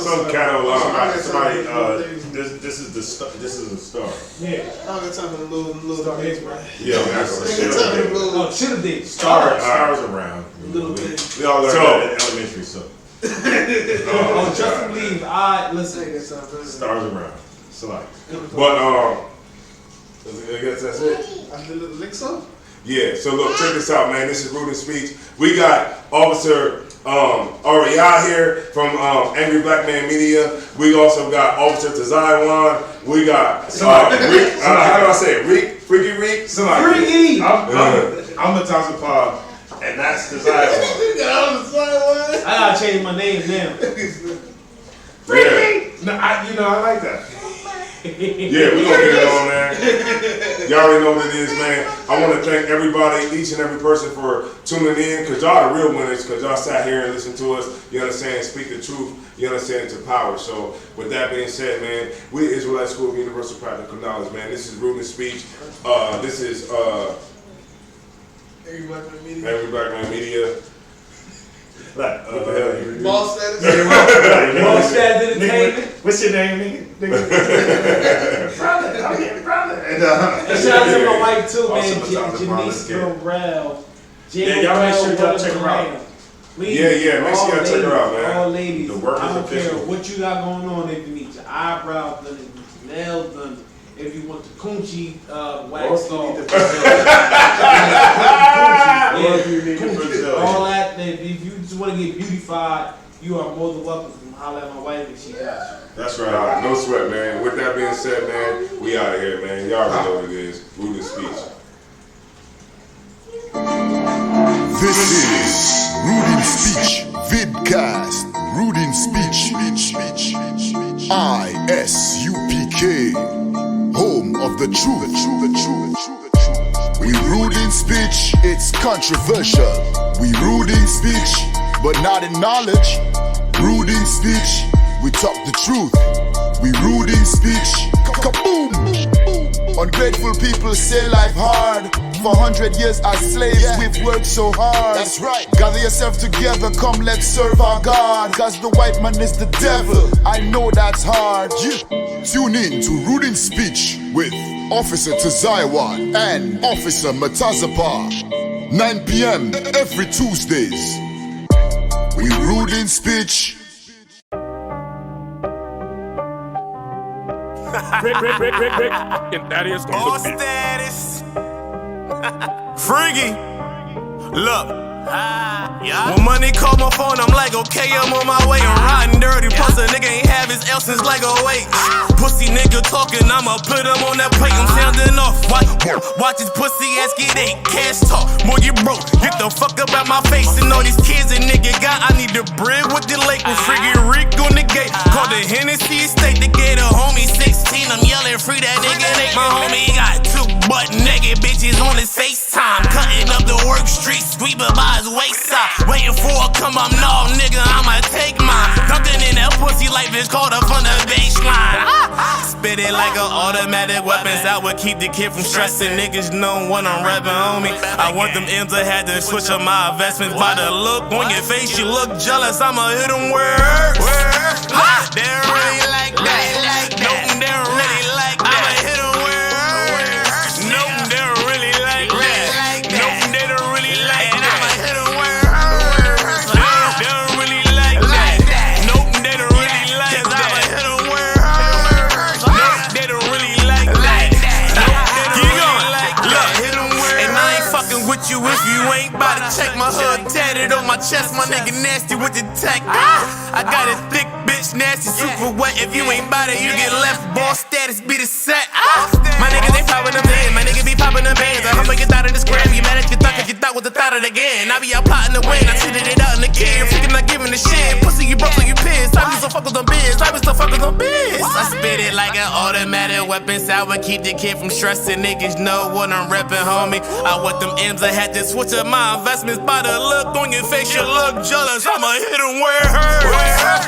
Some cat online. Somebody. This is a star. Yeah. I don't got time for the little things, bro. Yeah, that's what Should have been. Stars around. Little things. We all learned So- that in elementary, so. Just to leave. Listen. Stars around. So like. But I guess that's it. I think so. Yeah, so look, check this out, man. This is Rude and Speech. We got Officer Ariah here from Angry Black Man Media. We also got Officer Tazaiwan. We got Reek. How do I say it? Reek? Freaky Reek? Freaky! I'm Mataza Pa, and that's the Zion. I gotta change my name now. Freaky! No, I like that. Yeah, we gonna get it on, man. Y'all already know what it is, man. I want to thank everybody, each and every person for tuning in, because y'all the real winners, because y'all sat here and listened to us, you understand, speak the truth, you understand, to power. So, with that being said, man, we the Israelite School of Universal Practical Knowledge, man. This is Rude and Speech. This is Angry Black Man Media. Angry Black Man Media. Like, What the hell you Boss status. Boss status entertainment. What's your name, nigga? Brother, I'm getting brother. And shout out to my wife too, Also man. Mataza Pa, let's Janice get it. Burrell. Yeah, y'all make sure y'all check her out. Please, Yeah, make sure y'all all check her out, man. All ladies, The work is I don't care official. what you got going on. If you need your eyebrows done, if you need your nails done, if you want the coochie waxed off, all that. If you just want to get beautified, you are more than welcome to holler at my wife and she got you. That's right. No sweat, man. With that being said, man, we out of here, man. Y'all already know what it is. Rude and Speech. This is Rude in Speech Vidcast. Rude in Speech. ISUPK. Home of the truth. We rude in speech, it's controversial. We rude in speech, but not in knowledge. Rude in speech, we talk the truth. We rude in speech. Kaboom! Ungrateful people say life hard. For 100 years as slaves, we've worked so hard. That's right. Gather yourself together, come let's serve our God. Cause the white man is the devil, I know that's hard. Tune in to Rude in Speech with Officer Tazaiwan and Officer Mataza Pa. 9 p.m. every Tuesdays. We rude in speech. Rick, and that is Boss status. Freaky. Look. When money call my phone, I'm like, okay, I'm on my way. I'm riding dirty, plus a nigga ain't have his L since like 08. Pussy nigga talking, I'ma put him on that plate. I'm sounding off. Watch his pussy ass get ate. Cash talk, more you broke. Get the fuck up out my face. And all these kids a nigga got, I need the bread with the lake. With friggin' Rick on the gate. Call the Hennessy estate to get a homie 16. I'm yelling free that nigga Nate. My homie got 2 butt-naked bitches on his FaceTime. Cutting up the work street, sweeping by his wayside. Waiting for a come up, no nigga, I'ma take mine. Dumping in that pussy like bitch caught up on the baseline. Spit it like an automatic weapons. I would keep the kid from stressing. Niggas know when I'm rapping on me. I want them M's, I had to switch up my investments. By the look on your face, you look jealous. I'ma hit them where it hurts. They don't really like that. Nope, they don't really like that. I'ma hit them where it hurts. Nope, they don't really like that. Nope, they don't really like that. I'ma hit them where it hurts. They don't really like that. Nope, they don't really like that. I'ma hit them where it hurts. Nope, they don't really like that. Nope, they don't really like that. Hit them where it hurts. And I ain't fucking with you if you ain't bout to check my hood tatted on my chest. My nigga nasty with the tech. I got a thick bitch, nasty, super wet. If you ain't bout it, you get left. Ball status be the set. My niggas ain't popping them in. My nigga be popping them bands. I hope I get out of this gram. You mad at your thought, cause you thought was the thought of the game. I be out plotting to win. I tweeted it out in the kid. You're freaking not giving a shit. Pussy, you broke, so you pissed. I be so fuckers on biz. I be so fuckers on biz. I spit it like an automatic weapon. So I would keep the kid from stressing. Niggas know what I'm reppin', homie. I want them M's. I had to switch up my investments. By the look on your face, you look jealous. I'ma hit them where it hurts.